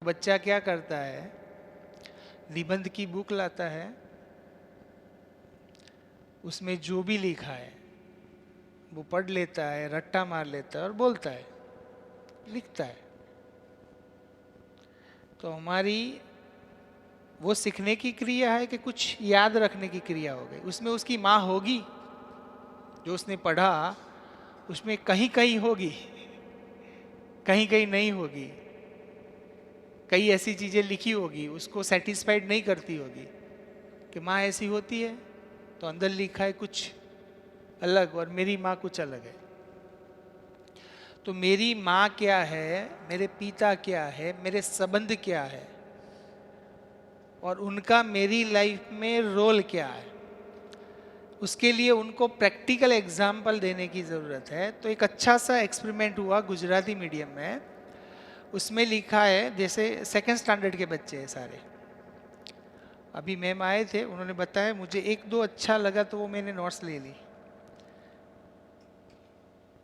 बच्चा क्या करता है, निबंध की बुक लाता है, उसमें जो भी लिखा है वो पढ़ लेता है, रट्टा मार लेता है और बोलता है, लिखता है। तो हमारी वो सीखने की क्रिया है कि कुछ याद रखने की क्रिया हो गई। उसमें उसकी माँ होगी, जो उसने पढ़ा उसमें कहीं कहीं होगी, कहीं कहीं नहीं होगी। कई ऐसी चीजें लिखी होगी उसको सेटिस्फाइड नहीं करती होगी कि माँ ऐसी होती है, तो अंदर लिखा है कुछ अलग और मेरी माँ कुछ अलग है। तो मेरी माँ क्या है, मेरे पिता क्या है, मेरे संबंध क्या है और उनका मेरी लाइफ में रोल क्या है, उसके लिए उनको प्रैक्टिकल एग्जाम्पल देने की ज़रूरत है। तो एक अच्छा सा एक्सपेरिमेंट हुआ गुजराती मीडियम में। उसमें लिखा है, जैसे सेकेंड स्टैंडर्ड के बच्चे हैं सारे, अभी मैम आए थे, उन्होंने बताया, मुझे एक दो अच्छा लगा तो वो मैंने नोट्स ले ली।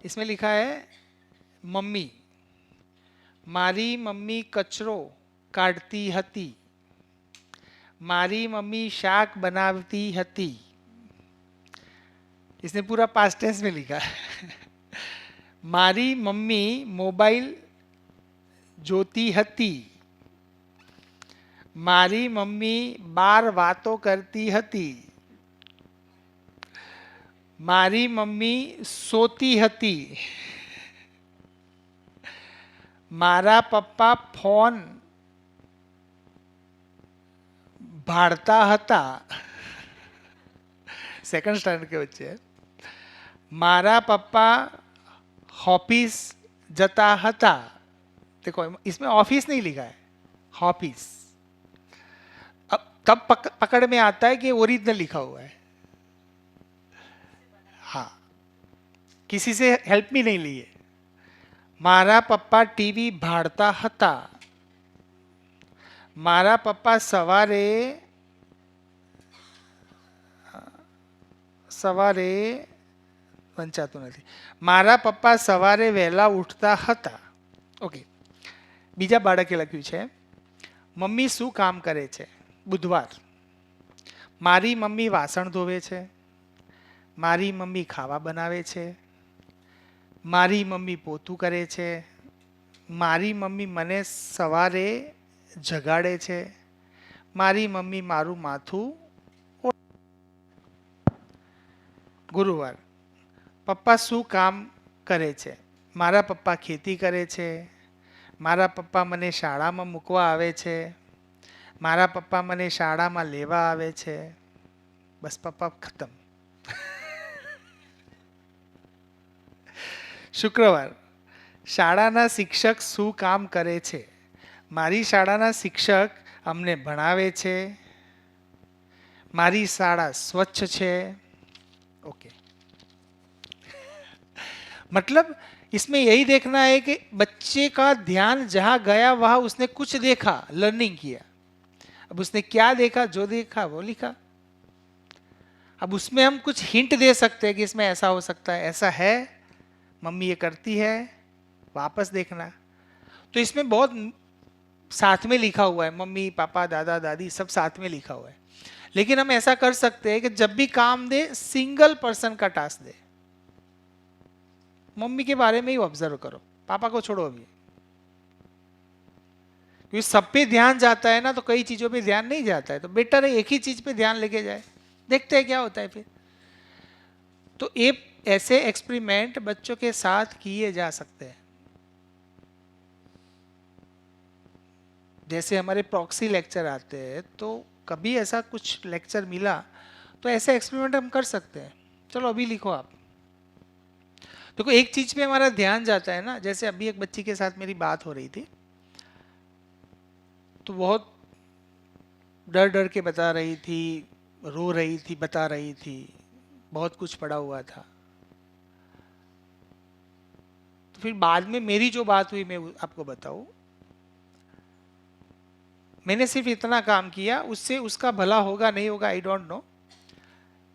इसमें लिखा है, मम्मी, मारी मम्मी कचरो काढ़ती हती, मारी मम्मी शाक बनावती हती। इसने पूरा पास्ट टेंस में लिखा है। मारी मम्मी मोबाइल जोती हती, मारी मम्मी बार वातो करती हती, मारी मम्मी सोती हती, मारा पप्पा फोन भाड़ता हता। सेकंड स्टैंडर्ड के बच्चे हैं। मारा पप्पा ऑफिस जता हता। देखो इसमें ऑफिस नहीं लिखा है, ऑफिस। अब तब पकड़ में आता है कि ओरिजिनल लिखा हुआ है। हाँ, किसी से हेल्प भी नहीं ली है। मारा पप्पा टीवी भाड़ता हता, मारा पप्पा सवारे સવારે વંચાતું નથી, મારા પપ્પા સવારે વહેલા ઉઠતા હતા. ઓકે, બીજા બાળકે લખ્યું છે, મમ્મી શું કામ કરે છે? બુધવાર. મારી મમ્મી વાસણ ધોવે છે, મારી મમ્મી ખાવા બનાવે છે, મારી મમ્મી પોતું કરે છે, મારી મમ્મી મને સવારે જગાડે છે, મારી મમ્મી મારું માથું. ગુરુવાર, પપ્પા શું કામ કરે છે? મારા પપ્પા ખેતી કરે છે, મારા પપ્પા મને શાળામાં મૂકવા આવે છે, મારા પપ્પા મને શાળામાં લેવા આવે છે. બસ પપ્પા ખતમ. શુક્રવાર, શાળાના શિક્ષક શું કામ કરે છે? મારી શાળાના શિક્ષક અમને ભણાવે છે, મારી શાળા સ્વચ્છ છે. ओके, मतलब इसमें यही देखना है कि बच्चे का ध्यान जहां गया वहां उसने कुछ देखा, लर्निंग किया. अब उसने क्या देखा, जो देखा वो लिखा. अब उसमें हम कुछ हिंट दे सकते हैं कि इसमें ऐसा हो सकता है, ऐसा है, मम्मी ये करती है, वापस देखना. तो इसमें बहुत साथ में लिखा हुआ है, मम्मी पापा दादा दादी सब साथ में लिखा हुआ है. लेकिन हम ऐसा कर सकते हैं कि जब भी काम दे, सिंगल पर्सन का टास्क दे. मम्मी के बारे में ही ऑब्जर्व करो, पापा को छोड़ो अभी. क्योंकि सब पे ध्यान जाता है ना, तो कई चीजों पे ध्यान नहीं जाता है. तो बेटर है एक ही चीज पे ध्यान लेके जाए, देखते हैं क्या होता है फिर. तो एक ऐसे एक्सपेरिमेंट बच्चों के साथ किए जा सकते हैं. जैसे हमारे प्रॉक्सी लेक्चर आते हैं, तो कभी ऐसा कुछ लेक्चर मिला तो ऐसे एक्सपेरिमेंट हम कर सकते हैं. चलो अभी लिखो आप. देखो एक चीज पे हमारा ध्यान जाता है ना. जैसे अभी एक बच्ची के साथ मेरी बात हो रही थी, तो बहुत डर डर के बता रही थी, रो रही थी, बता रही थी, बहुत कुछ पड़ा हुआ था. तो फिर बाद में मेरी जो बात हुई मैं आपको बताऊं. मैंने सिर्फ इतना काम किया, उससे उसका भला होगा नहीं होगा आई डोंट नो.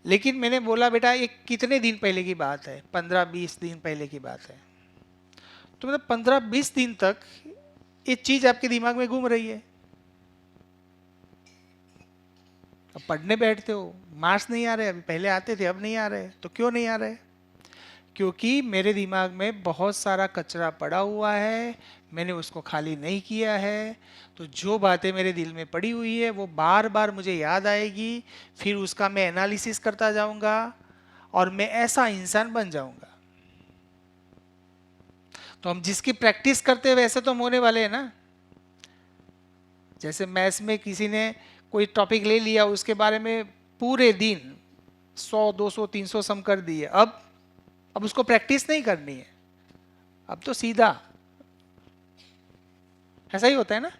लेकिन मैंने बोला, बेटा ये कितने दिन पहले की बात है? 15-20 दिन पहले की बात है. तो मतलब 15-20 दिन तक ये चीज आपके दिमाग में घूम रही है। अब पढ़ने बैठते हो, मार्क्स नहीं आ रहे, अभी पहले आते थे अब नहीं आ रहे, तो क्यों नहीं आ रहे? क्योंकि मेरे दिमाग में बहुत सारा कचरा पड़ा हुआ है, मैंने उसको खाली नहीं किया है। तो जो बातें मेरे दिल में पड़ी हुई है वो बार बार मुझे याद आएगी, फिर उसका मैं एनालिसिस करता जाऊंगा और मैं ऐसा इंसान बन जाऊंगा। तो हम जिसकी प्रैक्टिस करते हैं वैसे तो हम होने वाले हैं ना। जैसे मैथ्स में किसी ने कोई टॉपिक ले लिया, उसके बारे में पूरे दिन 100 200 300 सम कर दिए, अब उसको प्रैक्टिस नहीं करनी है, अब तो सीधा ऐसा ही होता है ना।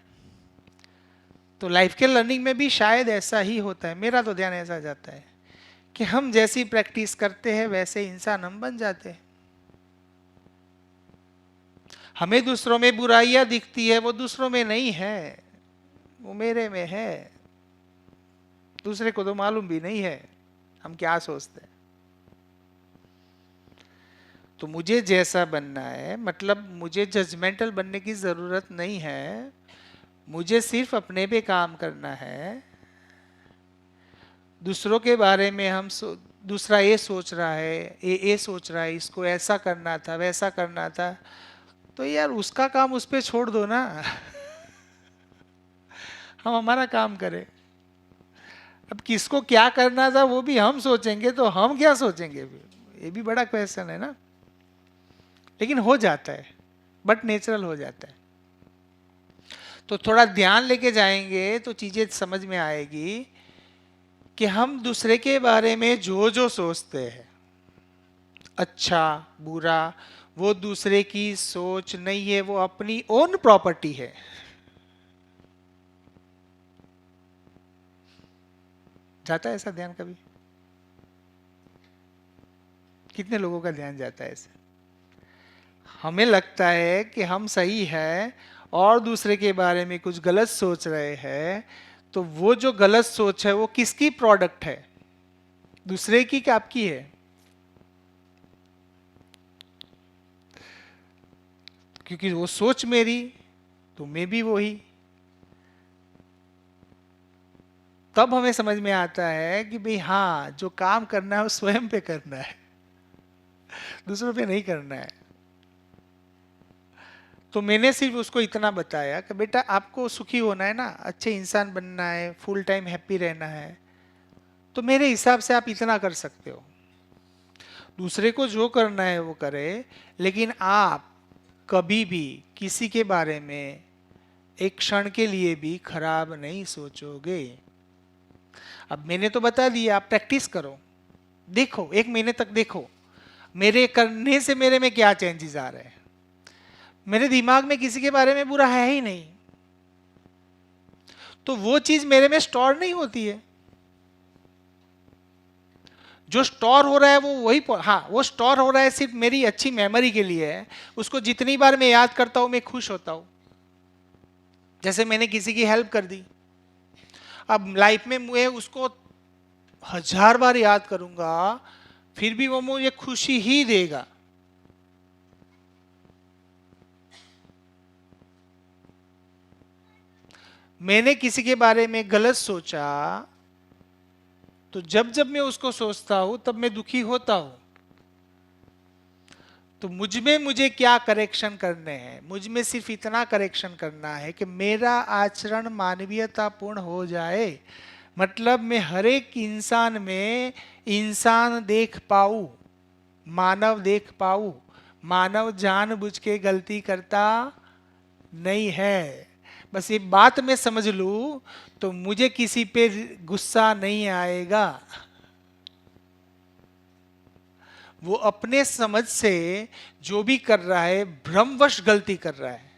तो लाइफ के लर्निंग में भी शायद ऐसा ही होता है, मेरा तो ध्यान ऐसा जाता है कि हम जैसी प्रैक्टिस करते हैं वैसे इंसान हम बन जाते हैं। हमें दूसरों में बुराइयां दिखती है, वो दूसरों में नहीं है, वो मेरे में है। दूसरे को तो मालूम भी नहीं है हम क्या सोचते हैं। तो मुझे जैसा बनना है, मतलब मुझे जजमेंटल बनने की जरूरत नहीं है, मुझे सिर्फ अपने पे काम करना है। दूसरों के बारे में दूसरा ये सोच रहा है, ये सोच रहा है, इसको ऐसा करना था वैसा करना था, तो यार उसका काम उस पे छोड़ दो ना। हम हमारा काम करें। अब किसको क्या करना था वो भी हम सोचेंगे तो हम क्या सोचेंगे, ये भी बड़ा क्वेश्चन है ना। लेकिन हो जाता है, बट नेचुरल हो जाता है। तो थोड़ा ध्यान लेके जाएंगे तो चीजें समझ में आएगी कि हम दूसरे के बारे में जो जो सोचते हैं, अच्छा बुरा, वो दूसरे की सोच नहीं है, वो अपनी ओन प्रॉपर्टी है। जाता है ऐसा ध्यान कभी? कितने लोगों का ध्यान जाता है ऐसे? हमें लगता है कि हम सही है और दूसरे के बारे में कुछ गलत सोच रहे हैं, तो वो जो गलत सोच है वो किसकी प्रोडक्ट है? दूसरे की कि आपकी है? क्योंकि वो सोच मेरी, तो मैं भी वही। तब हमें समझ में आता है कि भाई हाँ, जो काम करना है वो स्वयं पे करना है, दूसरों पे नहीं करना है। तो मैंने सिर्फ उसको इतना बताया कि बेटा आपको सुखी होना है ना, अच्छे इंसान बनना है, फुल टाइम हैप्पी रहना है, तो मेरे हिसाब से आप इतना कर सकते हो। दूसरे को जो करना है वो करे, लेकिन आप कभी भी किसी के बारे में एक क्षण के लिए भी खराब नहीं सोचोगे। अब मैंने तो बता दिया, आप प्रैक्टिस करो, देखो 1 महीने तक देखो मेरे करने से मेरे में क्या चेंजेस आ रहे हैं। मेरे दिमाग में किसी के बारे में बुरा है ही नहीं, तो वो चीज मेरे में स्टोर नहीं होती है। जो स्टोर हो रहा है वो वही, हाँ वो स्टोर हो रहा है सिर्फ मेरी अच्छी मेमोरी के लिए है। उसको जितनी बार मैं याद करता हूं मैं खुश होता हूं। जैसे मैंने किसी की हेल्प कर दी, अब लाइफ में मैं उसको 1000 बार याद करूंगा फिर भी वो मुझे खुशी ही देगा। मैंने किसी के बारे में गलत सोचा, तो जब जब मैं उसको सोचता हूं तब मैं दुखी होता हूं। तो मुझ में मुझे क्या करेक्शन करने हैं? मुझ में सिर्फ इतना करेक्शन करना है कि मेरा आचरण मानवीयतापूर्ण हो जाए, मतलब मैं हर एक इंसान में इंसान देख पाऊं, मानव देख पाऊं। मानव जानबूझ के गलती करता नहीं है। बस ये बात मैं समझ लूं तो मुझे किसी पे गुस्सा नहीं आएगा। वो अपने समझ से जो भी कर रहा है भ्रमवश गलती कर रहा है,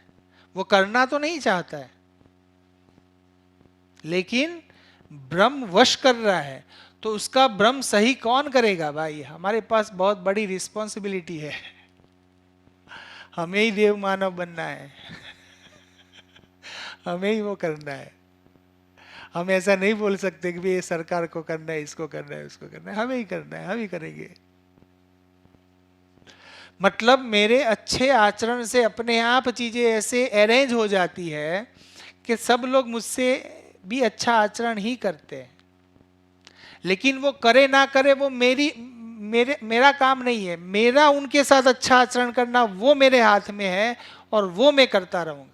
वो करना तो नहीं चाहता है लेकिन भ्रमवश कर रहा है। तो उसका भ्रम सही कौन करेगा भाई? हमारे पास बहुत बड़ी रिस्पॉन्सिबिलिटी है, हमें ही देव मानव बनना है। हमें ही वो करना है। हम ऐसा नहीं बोल सकते कि ये सरकार को करना है, इसको करना है, उसको करना है, हमें ही करना है, हम ही करेंगे। मतलब मेरे अच्छे आचरण से अपने आप चीजें ऐसे अरेंज हो जाती है कि सब लोग मुझसे भी अच्छा आचरण ही करते हैं। लेकिन वो करे ना करे वो मेरा काम नहीं है। मेरा उनके साथ अच्छा आचरण करना वो मेरे हाथ में है, और वो मैं करता रहूंगा।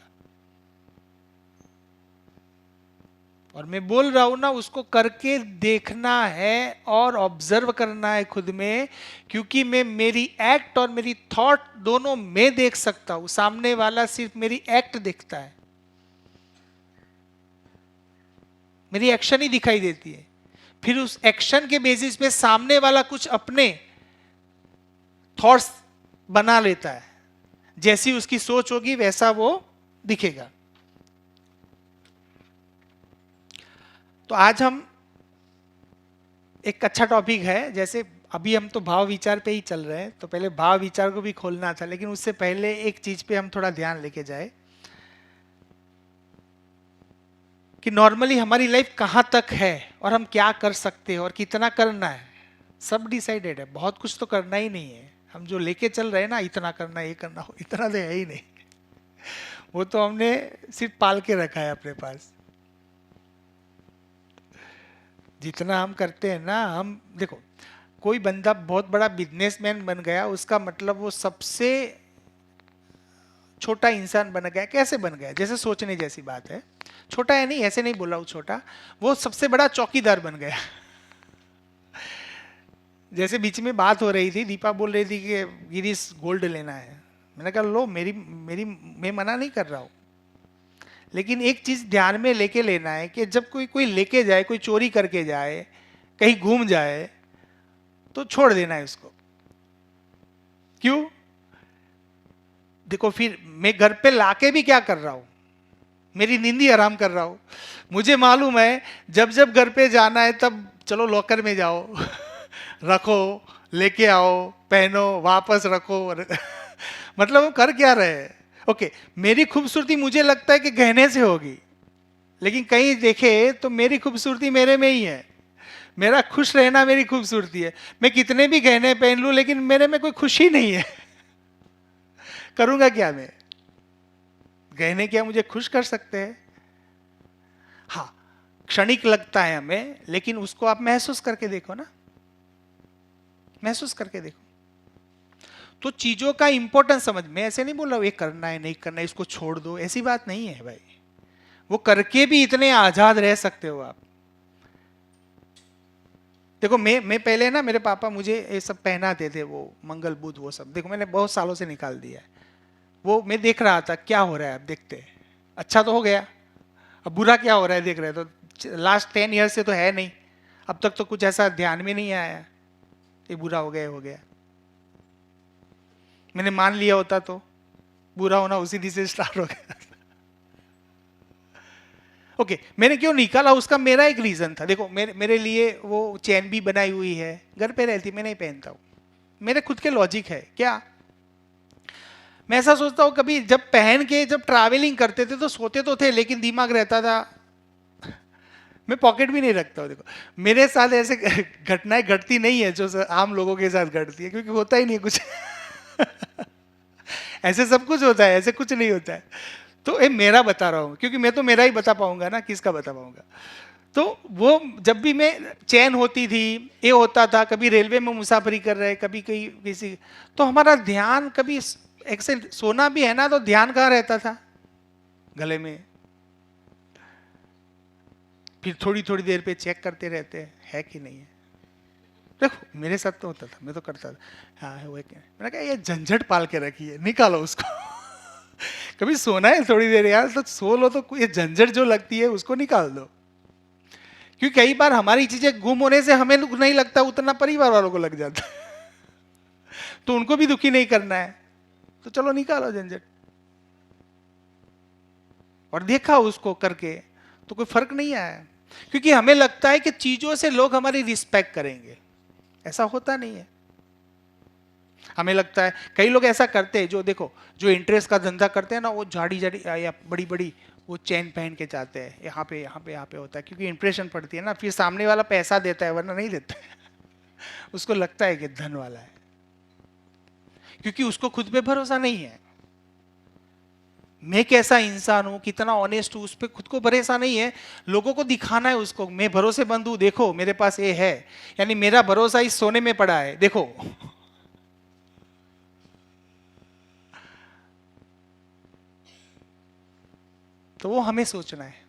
और मैं बोल रहा हूं ना, उसको करके देखना है और ऑब्जर्व करना है खुद में। क्योंकि मैं मेरी एक्ट और मेरी थॉट दोनों मैं देख सकता हूं, सामने वाला सिर्फ मेरी एक्ट देखता है, मेरी एक्शन ही दिखाई देती है। फिर उस एक्शन के बेसिस पे सामने वाला कुछ अपने थॉट्स बना लेता है, जैसी उसकी सोच होगी वैसा वो दिखेगा। तो आज हम एक अच्छा टॉपिक है, जैसे अभी हम तो भाव विचार पे ही चल रहे हैं, तो पहले भाव विचार को भी खोलना था, लेकिन उससे पहले एक चीज पे हम थोड़ा ध्यान लेके जाए कि नॉर्मली हमारी लाइफ कहाँ तक है और हम क्या कर सकते हैं और कितना करना है। सब डिसाइडेड है, बहुत कुछ तो करना ही नहीं है। हम जो लेके चल रहे हैं ना, इतना करना ये करना हो, इतना तो है ही नहीं। वो तो हमने सिर्फ पाल के रखा है अपने पास। जितना हम करते हैं ना, हम देखो, कोई बंदा बहुत बड़ा बिजनेसमैन बन गया, उसका मतलब वो सबसे छोटा इंसान बन गया। कैसे बन गया? जैसे सोचने जैसी बात है। छोटा है नहीं, ऐसे नहीं बोल रहा हूं छोटा, वो सबसे बड़ा चौकीदार बन गया। जैसे बीच में बात हो रही थी, दीपा बोल रही थी कि गिरीश गोल्ड लेना है। मैंने कहा लो, मेरी मेरी मैं मना नहीं कर रहा हूं, लेकिन एक चीज ध्यान में लेके लेना है कि जब कोई कोई लेके जाए, कोई चोरी करके जाए, कहीं घूम जाए, तो छोड़ देना है उसको। क्यों? देखो, फिर मैं घर पे लाके भी क्या कर रहा हूं? मेरी नींद ही आराम कर रहा हूं। मुझे मालूम है जब जब घर पे जाना है तब चलो लॉकर में जाओ, रखो, लेके आओ, पहनो, वापस रखो। मतलब वो कर क्या रहे हैं? ओके, मेरी खूबसूरती मुझे लगता है कि गहने से होगी, लेकिन कहीं देखे तो मेरी खूबसूरती मेरे में ही है। मेरा खुश रहना मेरी खूबसूरती है। मैं कितने भी गहने पहन लूं, लेकिन मेरे में कोई खुशी नहीं है। करूंगा क्या मैं? गहने क्या मुझे खुश कर सकते हैं? हाँ, क्षणिक लगता है हमें, लेकिन उसको आप महसूस करके देखो ना, महसूस करके देखो। तो चीजों का इंपॉर्टेंस समझ में, ऐसे नहीं बोल रहा हूं ये करना है नहीं करना है इसको छोड़ दो, ऐसी बात नहीं है भाई। वो करके भी इतने आजाद रह सकते हो आप। देखो, मैं पहले ना, मेरे पापा मुझे ये सब पहनाते थे, वो मंगल बुध वो सब, देखो मैंने बहुत सालों से निकाल दिया है। वो मैं देख रहा था क्या हो रहा है, अब देखते हैं। अच्छा तो हो गया, अब बुरा क्या हो रहा है देख रहे हैं। तो लास्ट 10 ईयर से तो है नहीं, अब तक तो कुछ ऐसा ध्यान में नहीं आया ये बुरा हो गया हो गया। मैंने मान लिया होता तो बुरा होना उसी दिन से स्टार्ट हो गया। ओके, मैंने क्यों निकाला उसका मेरा एक रीजन था। देखो, मेरे लिए वो चैन भी बनाई हुई है, घर पे रहती, मैं नहीं पहनता हूँ। मेरे खुद के लॉजिक है क्या, मैं ऐसा सोचता हूँ कभी जब पहन के जब ट्रैवलिंग करते थे तो सोते तो थे, लेकिन दिमाग रहता था। मैं पॉकेट भी नहीं रखता हूँ। देखो, मेरे साथ ऐसे घटनाएं घटती नहीं है जो आम लोगों के साथ घटती है, क्योंकि होता ही नहीं कुछ। ऐसे सब कुछ होता है, ऐसे कुछ नहीं होता है। तो ये मेरा बता रहा हूँ, क्योंकि मैं तो मेरा ही बता पाऊंगा ना, किसका बता पाऊंगा। तो वो जब भी मैं, चैन होती थी, ये होता था, कभी रेलवे में मुसाफरी कर रहे, कभी कहीं किसी, तो हमारा ध्यान कभी ऐसे सोना भी है ना, तो ध्यान कहाँ रहता था? गले में। फिर थोड़ी थोड़ी देर पे चेक करते रहते हैं है कि नहीं है। देखो, मेरे साथ तो होता था, मैं तो करता था। हाँ है वो, मैंने कहा ये झंझट पाल के रखी है, निकालो उसको। कभी सोना है थोड़ी देर यार, तो सो लो, तो ये झंझट जो लगती है उसको निकाल दो। क्योंकि कई बार हमारी चीजें गुम होने से हमें नहीं लगता, उतना परिवार वालों को लग जाता है। तो उनको भी दुखी नहीं करना है, तो चलो निकालो झंझट। और देखा उसको करके तो कोई फर्क नहीं आया, क्योंकि हमें लगता है कि चीजों से लोग हमारी रिस्पेक्ट करेंगे। ऐसा होता नहीं है। हमें लगता है, कई लोग ऐसा करते हैं, जो देखो, जो इंटरेस्ट का धंधा करते हैं ना, वो झाड़ी झाड़ी या बड़ी बड़ी वो चेन पहन के जाते हैं, यहाँ पे यहाँ पे यहाँ पे होता है, क्योंकि इंप्रेशन पड़ती है ना। फिर सामने वाला पैसा देता है, वरना नहीं देता है। उसको लगता है कि धन वाला है। क्योंकि उसको खुद पे भरोसा नहीं है। मैं कैसा इंसान हूं, कितना ऑनेस्ट हूं, उस पर खुद को भरोसा नहीं है। लोगों को दिखाना है उसको, मैं भरोसेमंद हूं, देखो मेरे पास ये है, यानी मेरा भरोसा इस सोने में पड़ा है, देखो। तो वो हमें सोचना है।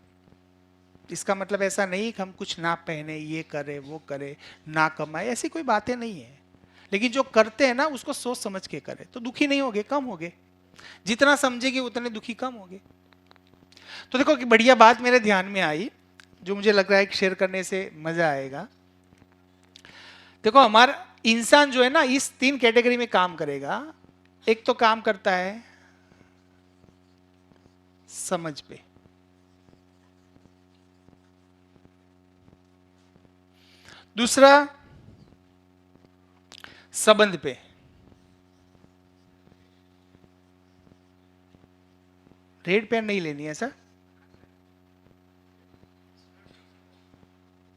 इसका मतलब ऐसा नहीं कि हम कुछ ना पहने, ये करे वो करे, ना कमाए, ऐसी कोई बातें नहीं है। लेकिन जो करते हैं ना उसको सोच समझ के करे तो दुखी नहीं होगे, कम होगे। जितना समझेंगे उतने दुखी कम होगे। तो देखो कि बढ़िया बात मेरे ध्यान में आई, जो मुझे लग रहा है कि शेयर करने से मजा आएगा। देखो हमारा इंसान जो है ना इस 3 कैटेगरी में काम करेगा। एक तो काम करता है समझ पे, दूसरा संबंध पे, रेड पेन नहीं लेनी है सर,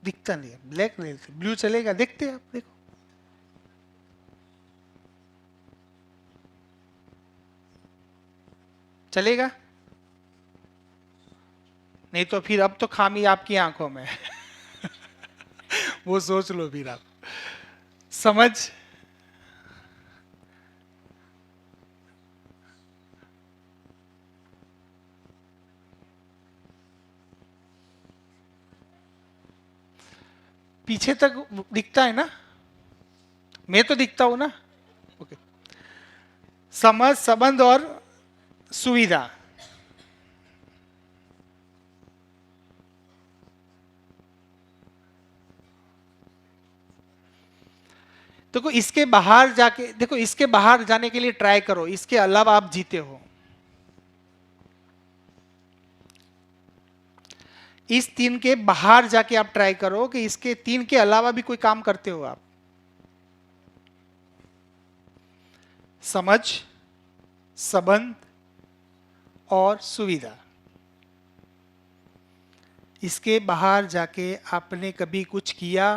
दिखता नहीं है, ब्लैक ले लेते, ब्लू चलेगा, देखते हैं आप, देखो चलेगा। नहीं तो फिर अब तो खामी आपकी आंखों में है। वो सोच लो फिर आप। समझ, पीछे तक दिखता है ना, मैं तो दिखता हूं ना। ओके, समझ, संबंध और सुविधा। देखो इसके बाहर जाके, देखो इसके बाहर जाने के लिए ट्राई करो, इसके अलावा आप जीते हो। इस 3 के बाहर जाके आप ट्राई करो कि इसके 3 के अलावा भी कोई काम करते हो आप। समझ, संबंध और सुविधा। इसके बाहर जाके आपने कभी कुछ किया,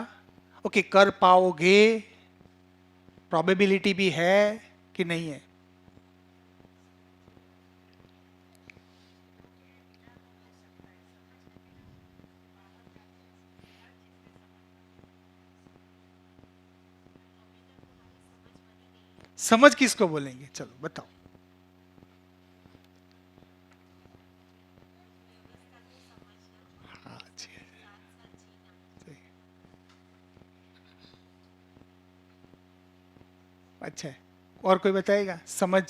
ओके, कर पाओगे, प्रोबेबिलिटी भी है कि नहीं है। समझ किसको बोलेंगे, चलो बताओ। हाँ जी, सही। अच्छा है, और कोई बताएगा? समझ,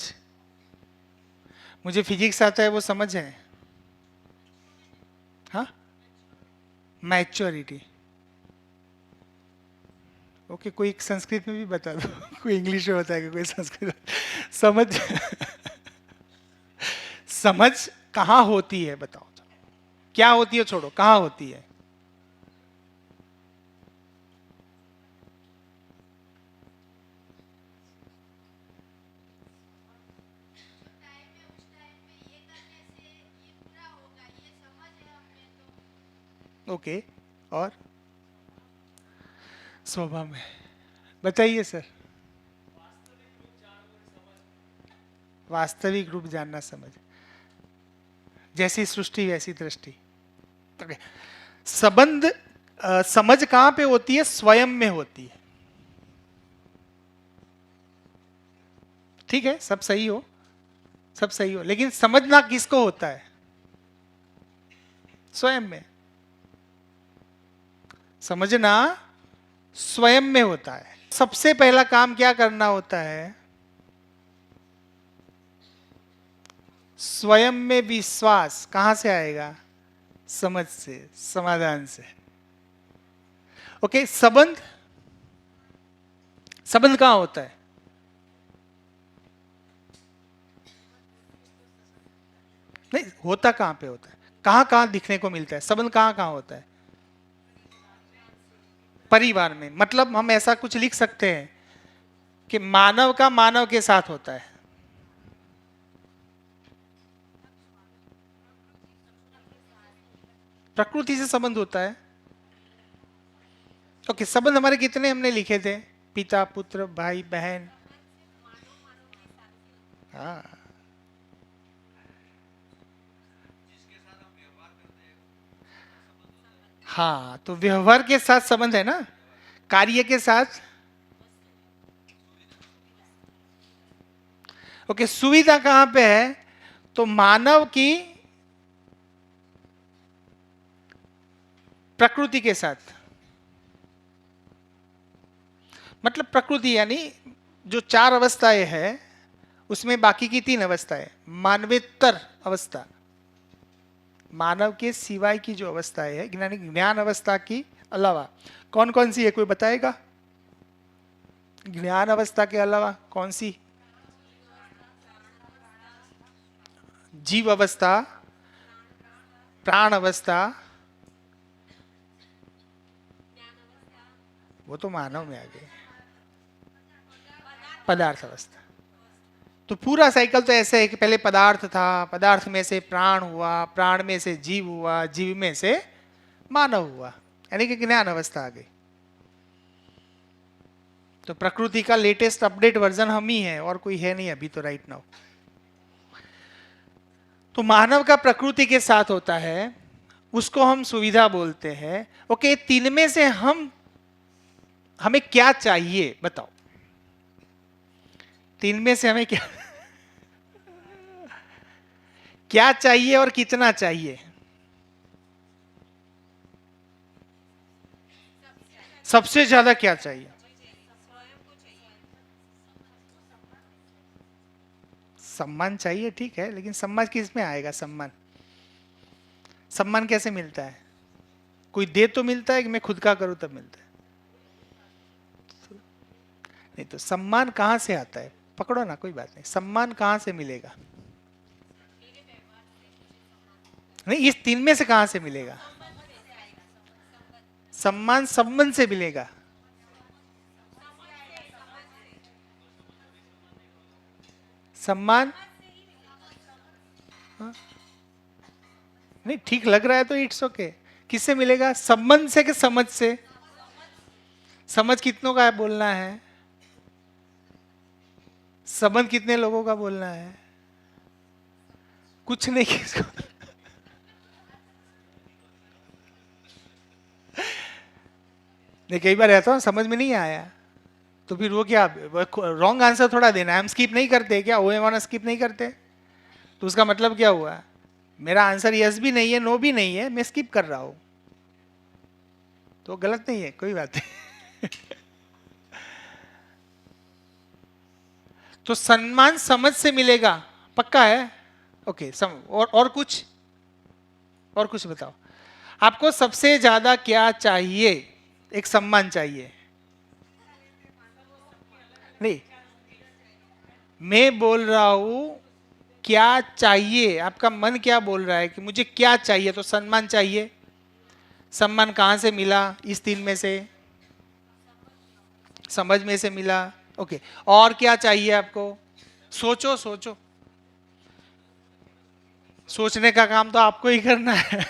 मुझे फिजिक्स आता है वो समझ है। हाँ, मैच्योरिटी। ओके, कोई संस्कृत में भी बता दो। कोई इंग्लिश में बताएगा, कोई संस्कृत में। समझ, समझ कहाँ होती है बताओ, चलो। क्या होती है छोड़ो, कहाँ होती है? ओके, और स्वभाव में बताइए सर। वास्तविक रूप जानना समझ, जैसी सृष्टि वैसी दृष्टि। ओके, संबंध, समझ कहाँ पे होती है? स्वयं में होती है। ठीक है, सब सही हो, सब सही हो, लेकिन समझना किसको होता है? स्वयं में। समझना स्वयं में होता है। सबसे पहला काम क्या करना होता है? स्वयं में विश्वास कहां से आएगा? समझ से, समाधान से। ओके, संबंध, संबंध कहां होता है? नहीं, होता कहां पे होता है? कहां कहां दिखने को मिलता है संबंध? कहां कहां होता है? परिवार में। मतलब हम ऐसा कुछ लिख सकते हैं कि मानव का मानव के साथ होता है। प्रकृति से संबंध होता है। ओके, संबंध हमारे कितने हमने लिखे थे? पिता, पुत्र, भाई, बहन। हाँ हाँ, तो व्यवहार के साथ संबंध है ना, कार्य के साथ। ओके, सुविधा कहां पे है? तो मानव की प्रकृति के साथ, मतलब प्रकृति यानी जो चार अवस्थाएं हैं उसमें बाकी की तीन अवस्थाएं, मानवेतर अवस्था, मानव के सिवाय की जो अवस्थाएं है, ज्ञान अवस्था की अलावा कौन कौन सी है, कोई बताएगा? ज्ञान अवस्था के अलावा कौन सी? जीव अवस्था, प्राण अवस्था, वो तो मानव में आ गए, पदार्थ अवस्था। तो पूरा साइकिल तो ऐसे है कि पहले पदार्थ था, पदार्थ में से प्राण हुआ, प्राण में से जीव हुआ, जीव में से मानव हुआ, यानी कि ज्ञान अवस्था आ गई। तो प्रकृति का लेटेस्ट अपडेट वर्जन हम ही है, और कोई है नहीं अभी तो राइट नाउ। तो मानव का प्रकृति के साथ होता है, उसको हम सुविधा बोलते हैं। ओके, तीन में से हमें क्या चाहिए बताओ? तीन में से हमें क्या क्या चाहिए और कितना चाहिए? सबसे ज्यादा क्या चाहिए? सम्मान चाहिए, ठीक है, लेकिन सम्मान किस में आएगा? सम्मान सम्मान कैसे मिलता है? कोई दे तो मिलता है कि मैं खुद का करूं तब मिलता है? नहीं, तो सम्मान कहां से आता है? पकड़ो ना, कोई बात नहीं, सम्मान कहां से मिलेगा? नहीं, इस तीन में से कहां से मिलेगा? सम्मान संबंध से मिलेगा। सम्मान, हाँ? नहीं, ठीक लग रहा है तो इट्स ओके। किससे मिलेगा? संबंध से कि समझ से? समझ कितनों का है बोलना है? संबंध कितने लोगों का बोलना है? कुछ नहीं, किसको? नहीं, कई बार रहता हूँ समझ में नहीं आया, तो फिर वो क्या, रॉन्ग आंसर थोड़ा देना है। हम स्किप नहीं करते क्या? ओ एम स्किप नहीं करते, तो उसका मतलब क्या हुआ? मेरा आंसर यस भी नहीं है, नो भी नहीं है, मैं स्किप कर रहा हूं, तो गलत नहीं है, कोई बात नहीं। तो सम्मान समझ से मिलेगा, पक्का है? ओके, और कुछ, और कुछ बताओ। आपको सबसे ज्यादा क्या चाहिए? एक सम्मान चाहिए? नहीं, मैं बोल रहा हूं क्या चाहिए, आपका मन क्या बोल रहा है कि मुझे क्या चाहिए? तो सम्मान चाहिए। सम्मान कहां से मिला इस तीन में से? समझ में से मिला। ओके, और क्या चाहिए आपको? सोचो सोचो, सोचने का काम तो आपको ही करना है।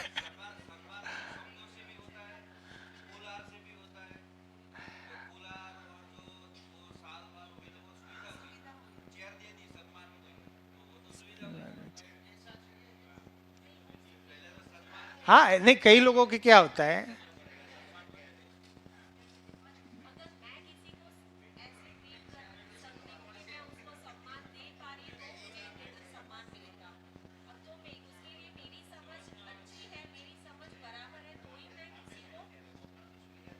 हाँ, नहीं, कई लोगों के क्या होता है,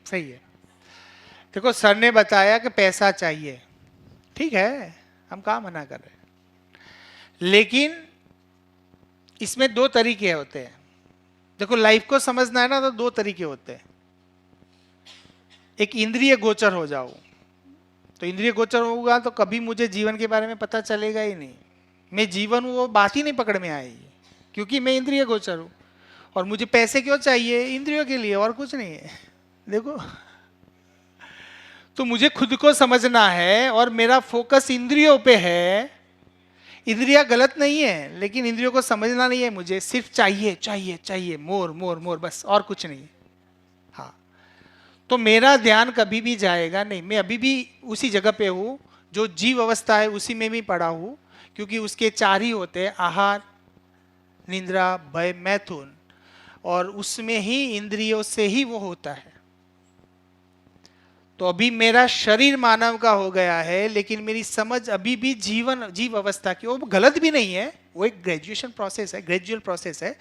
सही है। देखो, सर ने बताया कि पैसा चाहिए, ठीक है, हम कहाँ मना कर रहे हैं, लेकिन इसमें दो तरीके होते हैं। देखो, लाइफ को समझना है ना, तो दो तरीके होते हैं। एक इंद्रिय गोचर हो जाओ, तो इंद्रिय गोचर होगा तो कभी मुझे जीवन के बारे में पता चलेगा ही नहीं, मैं जीवन हूं वो बात ही नहीं पकड़ में आएगी, क्योंकि मैं इंद्रिय गोचर हूं। और मुझे पैसे क्यों चाहिए? इंद्रियों के लिए, और कुछ नहीं है। देखो, तो मुझे खुद को समझना है और मेरा फोकस इंद्रियों पे है। इंद्रिया गलत नहीं है, लेकिन इंद्रियों को समझना नहीं है, मुझे सिर्फ चाहिए चाहिए चाहिए, मोर मोर मोर, बस, और कुछ नहीं है। हाँ, तो मेरा ध्यान कभी भी जाएगा नहीं, मैं अभी भी उसी जगह पे हूँ, जो जीव अवस्था है उसी में भी पड़ा हूँ, क्योंकि उसके चार ही होते हैं, आहार, निद्रा, भय, मैथुन, और उसमें ही इंद्रियों से ही वो होता है। तो अभी मेरा शरीर मानव का हो गया है, लेकिन मेरी समझ अभी भी जीव अवस्था की। वो गलत भी नहीं है, वो एक ग्रेजुएशन प्रोसेस है, ग्रेजुअल प्रोसेस है।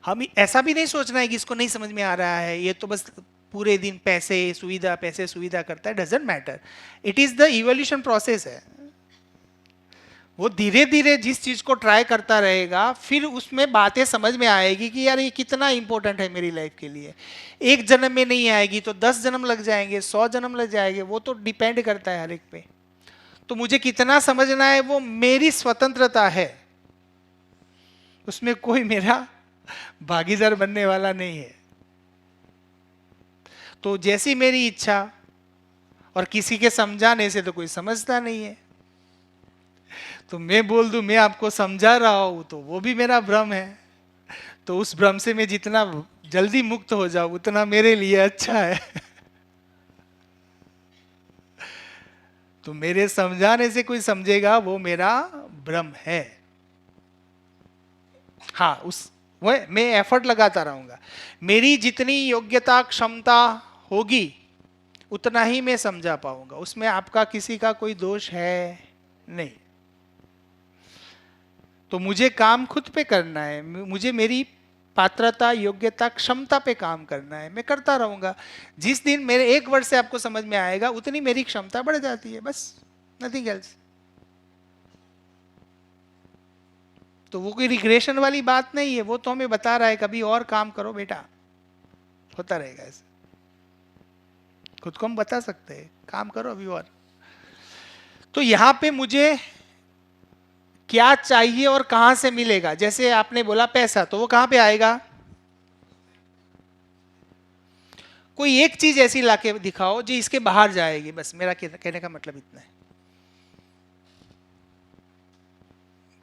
हम ऐसा भी नहीं सोचना है कि इसको नहीं समझ में आ रहा है, ये तो बस पूरे दिन पैसे सुविधा करता है। Doesn't matter, it is the evolution process है। वो धीरे धीरे जिस चीज को ट्राई करता रहेगा, फिर उसमें बातें समझ में आएगी कि यार ये कितना इंपॉर्टेंट है मेरी लाइफ के लिए। एक जन्म में नहीं आएगी तो 10 जन्म लग जाएंगे, 100 जन्म लग जाएंगे, वो तो डिपेंड करता है हर एक पे। तो मुझे कितना समझना है वो मेरी स्वतंत्रता है, उसमें कोई मेरा भागीदार बनने वाला नहीं है। तो जैसी मेरी इच्छा, और किसी के समझाने से तो कोई समझता नहीं है। तो मैं बोल दूं मैं आपको समझा रहा हूं तो वो भी मेरा भ्रम है। तो उस भ्रम से मैं जितना जल्दी मुक्त हो जाऊं उतना मेरे लिए अच्छा है। तो मेरे समझाने से कोई समझेगा वो मेरा भ्रम है। हाँ, वो मैं एफर्ट लगाता रहूंगा। मेरी जितनी योग्यता क्षमता होगी उतना ही मैं समझा पाऊंगा, उसमें आपका किसी का कोई दोष है नहीं। तो मुझे काम खुद पे करना है, मुझे मेरी पात्रता योग्यता क्षमता पे काम करना है, मैं करता रहूंगा। जिस दिन मेरे 1 वर्ष से आपको समझ में आएगा उतनी मेरी क्षमता बढ़ जाती है, बस, नथिंग एल्स। तो वो कोई रिग्रेशन वाली बात नहीं है, वो तो हमें बता रहा है कभी और काम करो बेटा, होता रहेगा ऐसे। खुद को हम बता सकते हैं काम करो अभी और। तो यहां पे मुझे क्या चाहिए और कहां से मिलेगा, जैसे आपने बोला पैसा, तो वो कहां पे आएगा? कोई एक चीज ऐसी लाके दिखाओ जो इसके बाहर जाएगी, बस मेरा कहने का मतलब इतना है।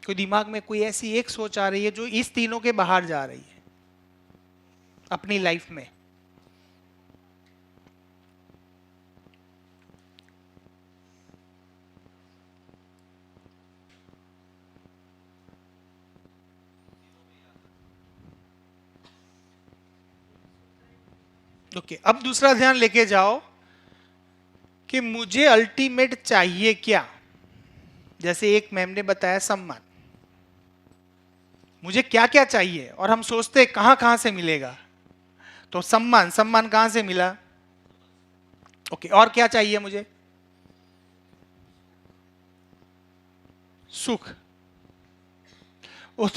कोई दिमाग में कोई ऐसी एक सोच आ रही है जो इस तीनों के बाहर जा रही है अपनी लाइफ में। ओके, अब दूसरा ध्यान लेके जाओ कि मुझे अल्टीमेट चाहिए क्या। जैसे एक मैम ने बताया सम्मान, मुझे क्या क्या चाहिए, और हम सोचते हैं कहां कहां से मिलेगा। तो सम्मान, सम्मान कहां से मिला? ओके, और क्या चाहिए मुझे? सुख, वो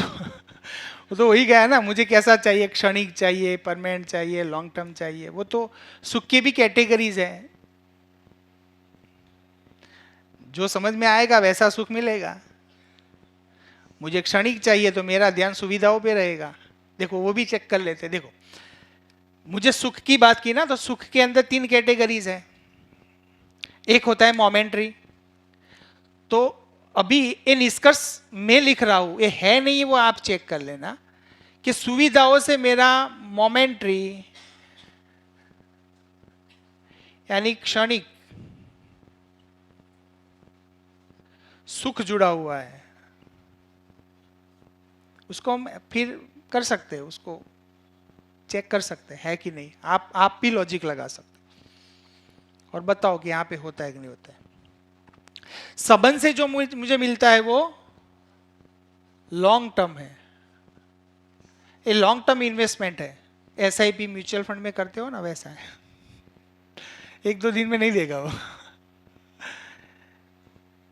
तो वही गया ना, मुझे कैसा चाहिए, क्षणिक चाहिए, परमानेंट चाहिए, लॉन्ग टर्म चाहिए, वो तो सुख की भी कैटेगरीज है। जो समझ में आएगा वैसा सुख मिलेगा। मुझे क्षणिक चाहिए तो मेरा ध्यान सुविधाओं पे रहेगा। देखो वो भी चेक कर लेते, देखो मुझे सुख की बात की ना, तो सुख के अंदर 3 कैटेगरीज है। एक होता है मोमेंट्री, तो अभी ये निष्कर्ष मैं लिख रहा हूं, ये है नहीं, वो आप चेक कर लेना कि सुविधाओं से मेरा मोमेंट्री यानी क्षणिक सुख जुड़ा हुआ है। उसको हम फिर कर सकते हैं, उसको चेक कर सकते हैं है कि नहीं। आप भी लॉजिक लगा सकते और बताओ कि यहां पे होता है कि नहीं होता है। संबंध से जो मुझे मिलता है वो लॉन्ग टर्म है, ये लॉन्ग टर्म इन्वेस्टमेंट है। एसआईपी म्यूचुअल फंड में करते हो ना, वैसा है, 1-2 दिन में नहीं देगा वो।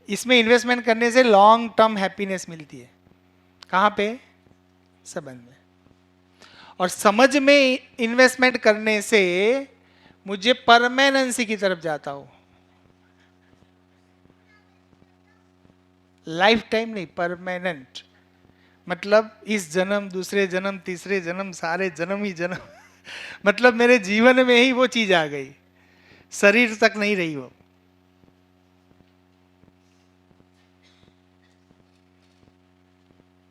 इसमें इन्वेस्टमेंट करने से लॉन्ग टर्म हैप्पीनेस मिलती है। कहां पे? संबंध में। और समझ में इन्वेस्टमेंट करने से मुझे परमानेंसी की तरफ जाता हूं। लाइफ टाइम नहीं, परमानेंट, मतलब इस जन्म, दूसरे जन्म, तीसरे जन्म, सारे जन्म ही जन्म। मतलब मेरे जीवन में ही वो चीज आ गई, शरीर तक नहीं रही वो।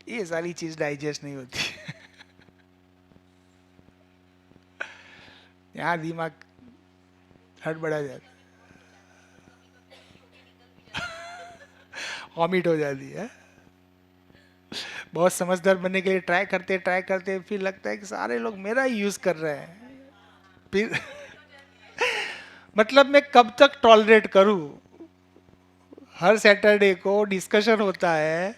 ये सारी चीज डाइजेस्ट नहीं होती। यहां दिमाग हड़बड़ा जाता है, वॉमिट हो जाती है। बहुत समझदार बनने के लिए ट्राई करते फिर लगता है कि सारे लोग मेरा ही यूज कर रहे हैं। फिर मतलब मैं कब तक टॉलरेट करूं? हर सैटरडे को डिस्कशन होता है,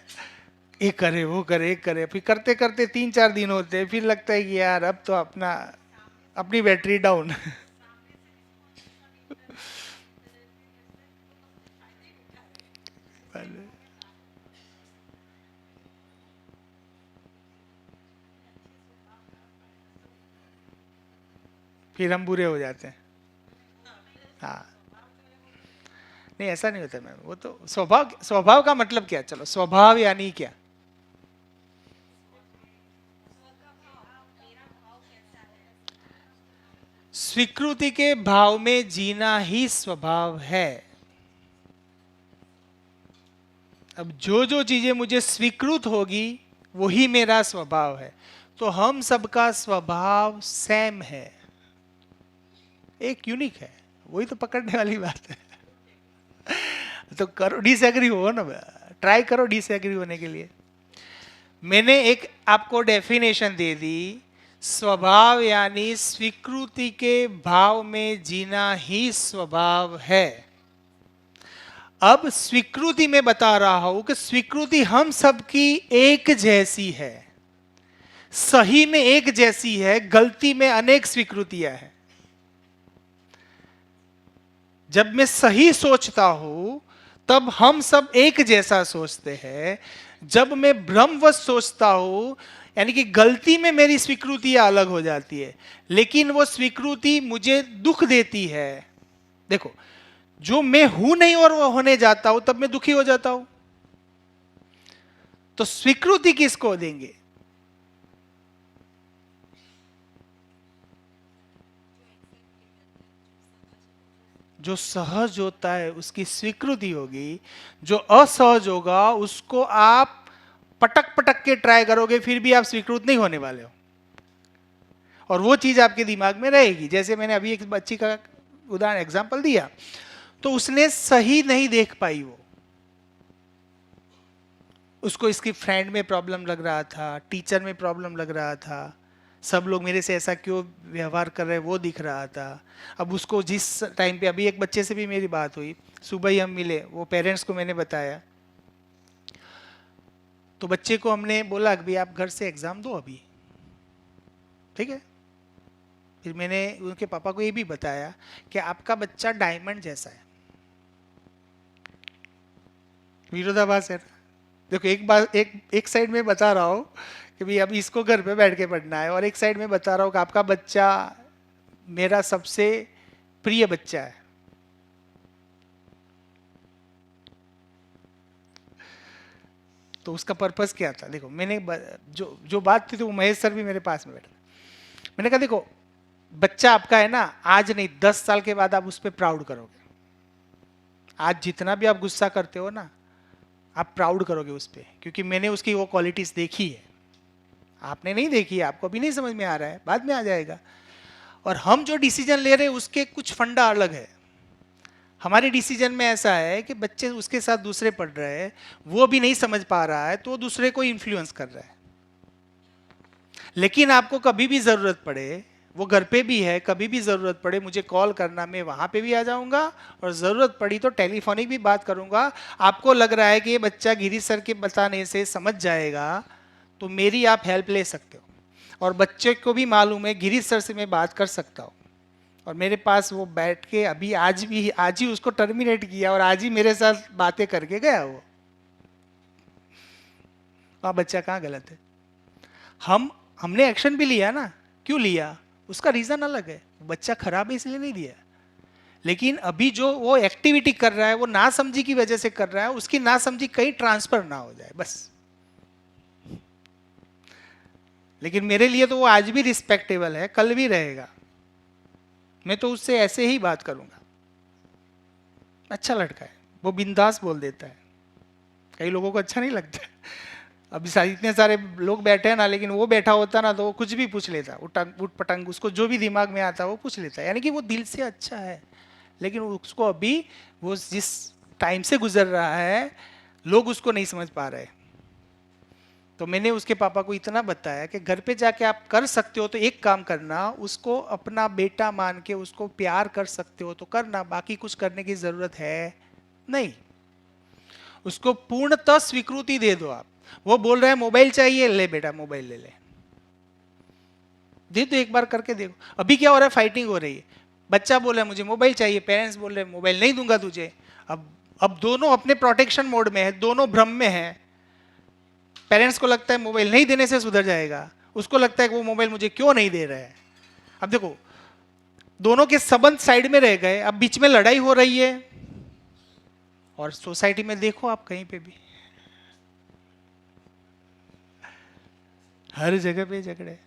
ये करे वो करे, एक करे, फिर करते करते 3-4 दिन होते हैं, फिर लगता है कि यार अब तो अपनी बैटरी डाउन। फिर हम बुरे हो जाते हैं। हाँ, नहीं ऐसा नहीं होता मैम, वो तो स्वभाव, स्वभाव का मतलब क्या? चलो स्वभाव यानी क्या? स्वीकृति के भाव में जीना ही स्वभाव है। अब जो जो चीजें मुझे स्वीकृत होगी वही मेरा स्वभाव है। तो हम सबका स्वभाव सेम है, एक यूनिक है, वही तो पकड़ने वाली बात है। तो करो, डिसएग्री हो ना, ट्राई करो डिसएग्री होने के लिए। मैंने एक आपको डेफिनेशन दे दी, स्वभाव यानी स्वीकृति के भाव में जीना ही स्वभाव है। अब स्वीकृति में बता रहा हूं कि स्वीकृति हम सबकी एक जैसी है, सही में एक जैसी है, गलती में अनेक स्वीकृतियां हैं। जब मैं सही सोचता हूं तब हम सब एक जैसा सोचते हैं। जब मैं भ्रमवश सोचता हूं, यानी कि गलती में मेरी स्वीकृतियां अलग हो जाती है, लेकिन वो स्वीकृति मुझे दुख देती है। देखो, जो मैं हूं नहीं और वो होने जाता हूं तब मैं दुखी हो जाता हूं। तो स्वीकृति किसको देंगे? जो सहज होता है उसकी स्वीकृति होगी, जो असहज होगा उसको आप पटक पटक के ट्राई करोगे फिर भी आप स्वीकृत नहीं होने वाले हो, और वो चीज आपके दिमाग में रहेगी। जैसे मैंने अभी एक बच्ची का उदाहरण एग्जांपल दिया, तो उसने सही नहीं देख पाई, वो उसको इसकी फ्रेंड में प्रॉब्लम लग रहा था, टीचर में प्रॉब्लम लग रहा था, सब लोग मेरे से ऐसा क्यों व्यवहार कर रहे हैं वो दिख रहा था। अब उसको जिस टाइम पे, अभी एक बच्चे से भी मेरी बात हुई, सुबह ही हम मिले, वो पेरेंट्स को मैंने बताया, तो बच्चे को हमने बोला कि भाई आप घर से एग्जाम दो अभी, ठीक है। फिर मैंने उनके पापा को ये भी बताया कि आपका बच्चा डायमंड जैसा है। विरोधाभास है ना? देखो, एक बात, एक साइड में बता रहा हूँ कि भाई अब इसको घर पे बैठ के पढ़ना है, और एक साइड में बता रहा हूँ कि आपका बच्चा मेरा सबसे प्रिय बच्चा है। तो उसका पर्पस क्या था? देखो, मैंने जो जो बात थी तो वो महेश सर भी मेरे पास में बैठा। मैंने कहा देखो, बच्चा आपका है ना, आज नहीं 10 साल के बाद आप उस पर प्राउड करोगे। आज जितना भी आप गुस्सा करते हो ना, आप प्राउड करोगे उस पर, क्योंकि मैंने उसकी वो क्वालिटीज देखी है। आपने नहीं देखी है, आपको अभी नहीं समझ में आ रहा है, बाद में आ जाएगा। और हम जो डिसीजन ले रहे हैं उसके कुछ फंडा अलग है। हमारे डिसीजन में ऐसा है कि बच्चे उसके साथ दूसरे पढ़ रहे हैं, वो भी नहीं समझ पा रहा है तो वो दूसरे को इन्फ्लुएंस कर रहा है। लेकिन आपको कभी भी जरूरत पड़े, वो घर पे भी है, कभी भी जरूरत पड़े मुझे कॉल करना, मैं वहां पे भी आ जाऊंगा, और जरूरत पड़ी तो टेलीफोनिक भी बात करूंगा। आपको लग रहा है कि ये बच्चा गिरीश सर के बताने से समझ जाएगा, तो मेरी आप हेल्प ले सकते हो। और बच्चे को भी मालूम है गिरीश सर से मैं बात कर सकता हूँ, और मेरे पास वो बैठ के अभी आज ही उसको टर्मिनेट किया, और आज ही मेरे साथ बातें करके गया वो। वहाँ बच्चा कहाँ गलत है? हमने एक्शन भी लिया ना, क्यों लिया? उसका रीजन अलग है, बच्चा खराब है इसलिए नहीं दिया। लेकिन अभी जो वो एक्टिविटी कर रहा है वो ना समझी की वजह से कर रहा है, उसकी ना समझी कहीं ट्रांसफर ना हो जाए बस। लेकिन मेरे लिए तो वो आज भी रिस्पेक्टेबल है, कल भी रहेगा। मैं तो उससे ऐसे ही बात करूंगा। अच्छा लड़का है, वो बिंदास बोल देता है। कई लोगों को अच्छा नहीं लगता। अभी इतने सारे लोग बैठे हैं ना, लेकिन वो बैठा होता ना तो वो कुछ भी पूछ लेता, उठ पटंग, उसको जो भी दिमाग में आता वो पूछ लेता है। यानी कि वो दिल से अच्छा है, लेकिन उसको अभी वो जिस टाइम से गुजर रहा है लोग उसको नहीं समझ पा रहे। तो मैंने उसके पापा को इतना बताया कि घर पे जाके आप कर सकते हो तो एक काम करना, उसको अपना बेटा मान के उसको प्यार कर सकते हो तो करना, बाकी कुछ करने की जरूरत है नहीं। उसको पूर्णतः स्वीकृति दे दो आप। वो बोल रहा है मोबाइल चाहिए, ले बेटा मोबाइल ले ले, दे दो, एक बार करके देखो। अभी क्या हो रहा है, फाइटिंग हो रही है। बच्चा बोल रहा है मुझे मोबाइल चाहिए, पेरेंट्स बोल रहे हैं मोबाइल नहीं दूंगा तुझे। अब दोनों अपने प्रोटेक्शन मोड में है, दोनों भ्रम में है। पेरेंट्स को लगता है मोबाइल नहीं देने से सुधर जाएगा, उसको लगता है कि वो मोबाइल मुझे क्यों नहीं दे रहा है। अब देखो दोनों के संबंध साइड में रह गए, अब बीच में लड़ाई हो रही है। और सोसाइटी में देखो आप कहीं पे भी, हर जगह पे झगड़े।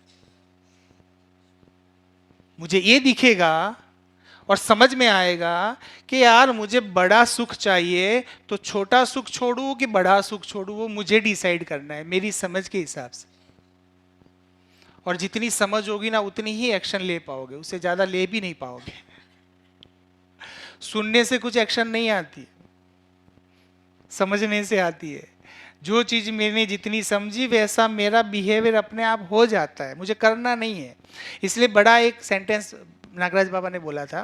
मुझे ये दिखेगा और समझ में आएगा कि यार मुझे बड़ा सुख चाहिए, तो छोटा सुख छोड़ू कि बड़ा सुख छोड़ू, वो मुझे डिसाइड करना है मेरी समझ के हिसाब से। और जितनी समझ होगी ना उतनी ही एक्शन ले पाओगे, उससे ज्यादा ले भी नहीं पाओगे। सुनने से कुछ एक्शन नहीं आती, समझने से आती है। जो चीज मैंने जितनी समझी वैसा मेरा बिहेवियर अपने आप हो जाता है, मुझे करना नहीं है। इसलिए बड़ा एक सेंटेंस नागराज बाबा ने बोला था,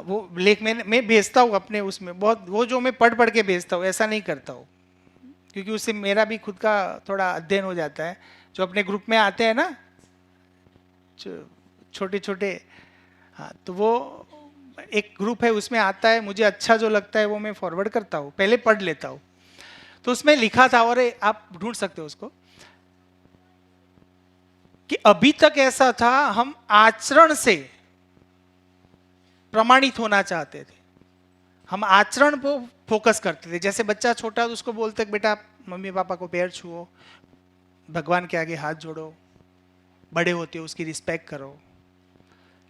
वो लेख में मैं भेजता हूँ अपने उसमें बहुत, वो जो मैं पढ़ पढ़ के भेजता हूँ, ऐसा नहीं करता हूँ, क्योंकि उससे मेरा भी खुद का थोड़ा अध्ययन हो जाता है। जो अपने ग्रुप में आते हैं ना छोटे छोटे, हाँ, तो वो एक ग्रुप है उसमें आता है, मुझे अच्छा जो लगता है वो मैं फॉरवर्ड करता हूँ, पहले पढ़ लेता हूँ। तो उसमें लिखा था, और आप ढूंढ सकते हो उसको, कि अभी तक ऐसा था हम आचरण से प्रमाणित होना चाहते थे, हम आचरण को फोकस करते थे। जैसे बच्चा छोटा तो उसको बोलते बेटा मम्मी पापा को पैर छुओ, भगवान के आगे हाथ जोड़ो, बड़े होते हो उसकी रिस्पेक्ट करो।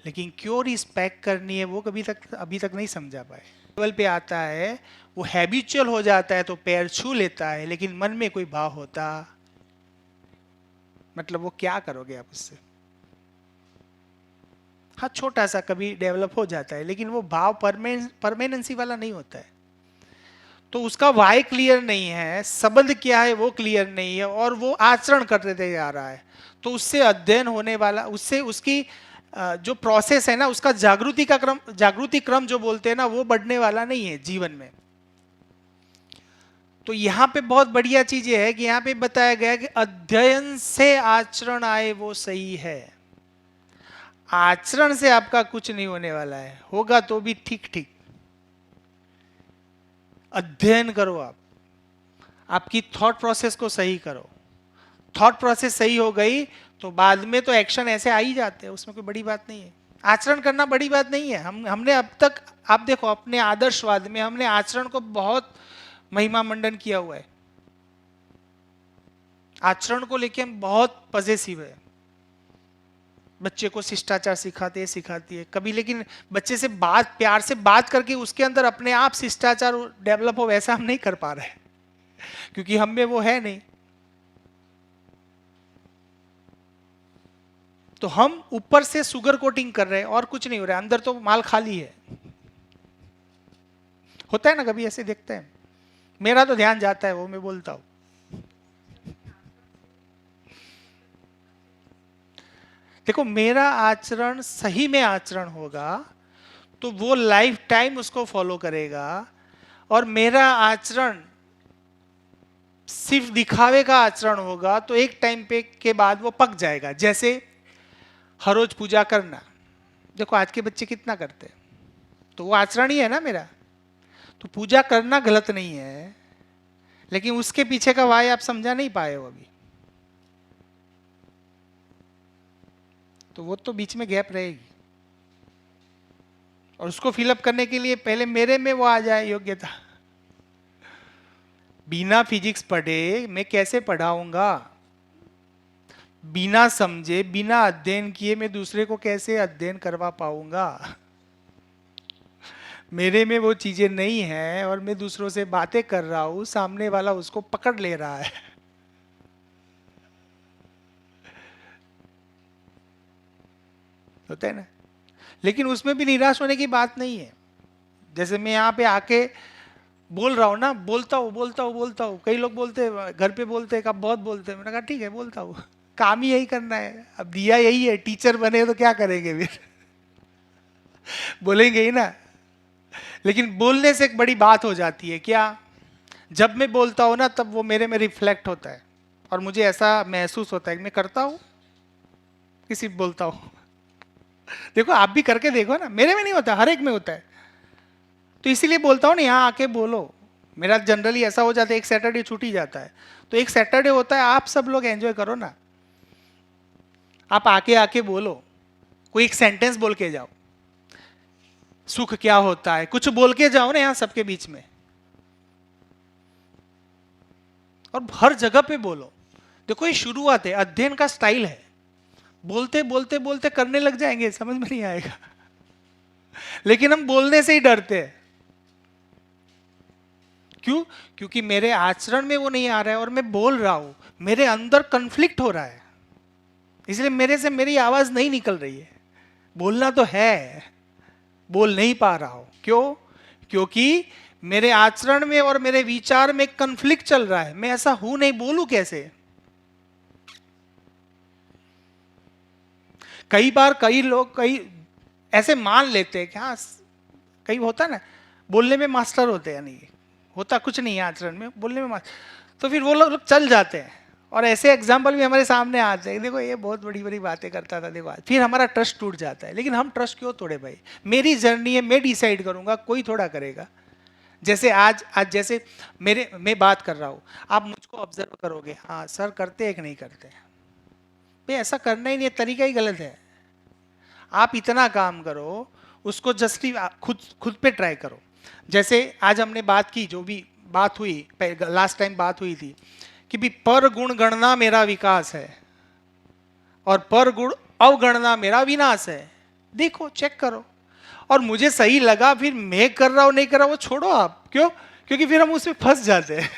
लेकिन क्यों रिस्पेक्ट करनी है वो कभी तक अभी तक नहीं समझा पाए। लेवल पे आता है वो हैबिचुअल हो जाता है तो पैर छू लेता है, लेकिन मन में कोई भाव होता, मतलब वो क्या करोगे आप उससे। हाँ छोटा सा कभी डेवलप हो जाता है, लेकिन वो भाव परमानेंसी वाला नहीं होता है। तो उसका वाई क्लियर नहीं है, संबंध क्या है वो क्लियर नहीं है, और वो आचरण करते जा रहा है। तो उससे अध्ययन होने वाला, उससे उसकी जो प्रोसेस है ना, उसका जागृति क्रम जो बोलते हैं ना, वो बढ़ने वाला नहीं है जीवन में। तो यहाँ पे बहुत बढ़िया चीज ये है कि यहाँ पे बताया गया कि अध्ययन से आचरण आए वो सही है। आचरण से आपका कुछ नहीं होने वाला है, होगा तो भी ठीक ठीक। अध्ययन करो आप, आपकी थॉट प्रोसेस को सही करो। थॉट प्रोसेस सही हो गई तो बाद में तो एक्शन ऐसे आ ही जाते हैं, उसमें कोई बड़ी बात नहीं है। आचरण करना बड़ी बात नहीं है। हमने अब तक, आप देखो अपने आदर्शवाद में हमने आचरण को बहुत महिमा मंडन किया हुआ है। आचरण को लेके हम बहुत पॉजिटिव है। बच्चे को शिष्टाचार सिखाती है कभी, लेकिन बच्चे से बात, प्यार से बात करके उसके अंदर अपने आप शिष्टाचार डेवलप हो, वैसा हम नहीं कर पा रहे क्योंकि हम में वो है नहीं। तो हम ऊपर से शुगर कोटिंग कर रहे हैं और कुछ नहीं हो रहा है, अंदर तो माल खाली है। होता है ना, कभी ऐसे देखते हैं। मेरा तो ध्यान जाता है, वो मैं बोलता हूं। देखो मेरा आचरण सही में आचरण होगा तो वो लाइफ टाइम उसको फॉलो करेगा, और मेरा आचरण सिर्फ दिखावे का आचरण होगा तो एक टाइम पे के बाद वो पक जाएगा। जैसे हर रोज पूजा करना, देखो आज के बच्चे कितना करते हैं, तो वो आचरण ही है ना मेरा। तो पूजा करना गलत नहीं है, लेकिन उसके पीछे का वाय आप समझा नहीं पाए हो अभी, तो वो तो बीच में गैप रहेगी। और उसको फिलअप करने के लिए पहले मेरे में वो आ जाए योग्यता। बिना फिजिक्स पढ़े मैं कैसे पढ़ाऊंगा, बिना समझे बिना अध्ययन किए मैं दूसरे को कैसे अध्ययन करवा पाऊंगा। मेरे में वो चीजें नहीं है और मैं दूसरों से बातें कर रहा हूं, सामने वाला उसको पकड़ ले रहा है। होता है ना। लेकिन उसमें भी निराश होने की बात नहीं है। जैसे मैं यहाँ पे आके बोल रहा हूँ ना, बोलता हूँ बोलता हूँ बोलता हूँ। कई लोग बोलते हैं, घर पे बोलते हैं, कब बहुत बोलते हैं। मैंने कहा ठीक है बोलता हूँ, काम ही यही करना है, अब दिया यही है, टीचर बने तो क्या करेंगे फिर बोलेंगे ही ना। लेकिन बोलने से एक बड़ी बात हो जाती है क्या, जब मैं बोलता हूँ ना तब वो मेरे में रिफ्लेक्ट होता है, और मुझे ऐसा महसूस होता है कि मैं करता हूँ किसी बोलता हूँ। देखो आप भी करके देखो ना, मेरे में नहीं होता, हर एक में होता है। तो इसीलिए बोलता हूँ ना, यहाँ आके बोलो। मेरा जनरली ऐसा हो जाता है, एक सैटरडे छूट ही जाता है, तो एक सैटरडे होता है, आप सब लोग एंजॉय करो ना। आप आके आके बोलो, कोई एक सेंटेंस बोल के जाओ, सुख क्या होता है, कुछ बोल के जाओ ना यहाँ सबके बीच में, और हर जगह पे बोलो। देखो ये शुरुआत है, अध्ययन का स्टाइल है। बोलते बोलते बोलते करने लग जाएंगे, समझ में नहीं आएगा लेकिन हम बोलने से ही डरते हैं। क्यों? क्योंकि मेरे आचरण में वो नहीं आ रहा है, और मैं बोल रहा हूं, मेरे अंदर कंफ्लिक्ट हो रहा है, इसलिए मेरे से मेरी आवाज नहीं निकल रही है। बोलना तो है, बोल नहीं पा रहा हूं। क्यों? क्योंकि मेरे आचरण में और मेरे विचार में कंफ्लिक्ट चल रहा है। मैं ऐसा हूं नहीं, बोलूं कैसे? कई बार कई लोग कई ऐसे मान लेते हैं कि हाँ, कई होता ना, बोलने में मास्टर होते हैं, नहीं होता कुछ नहीं है आचरण में, बोलने में मास्टर, तो फिर वो लोग चल जाते हैं। और ऐसे एग्जाम्पल भी हमारे सामने आते हैं, देखो ये बहुत बड़ी बड़ी बातें करता था, देखो फिर हमारा ट्रस्ट टूट जाता है। लेकिन हम ट्रस्ट क्यों तोड़े भाई? मेरी जर्नी है, मैं डिसाइड करूंगा, कोई थोड़ा करेगा। जैसे आज आज जैसे मैं बात कर रहा हूँ, आप मुझको ऑब्जर्व करोगे, हाँ सर करते हैं कि नहीं करते हैं, भाई ऐसा करना ही नहीं है, तरीका ही गलत है। आप इतना काम करो, उसको जस्टि खुद खुद पे ट्राई करो। जैसे आज हमने बात की, जो भी बात हुई, लास्ट टाइम बात हुई थी कि भी पर गुण गणना मेरा विकास है और पर गुण अवगणना मेरा विनाश है। देखो चेक करो, और मुझे सही लगा, फिर मैं कर रहा हूं नहीं कर रहा वो छोड़ो आप। क्यों? क्योंकि फिर हम उसमें फंस जाते हैं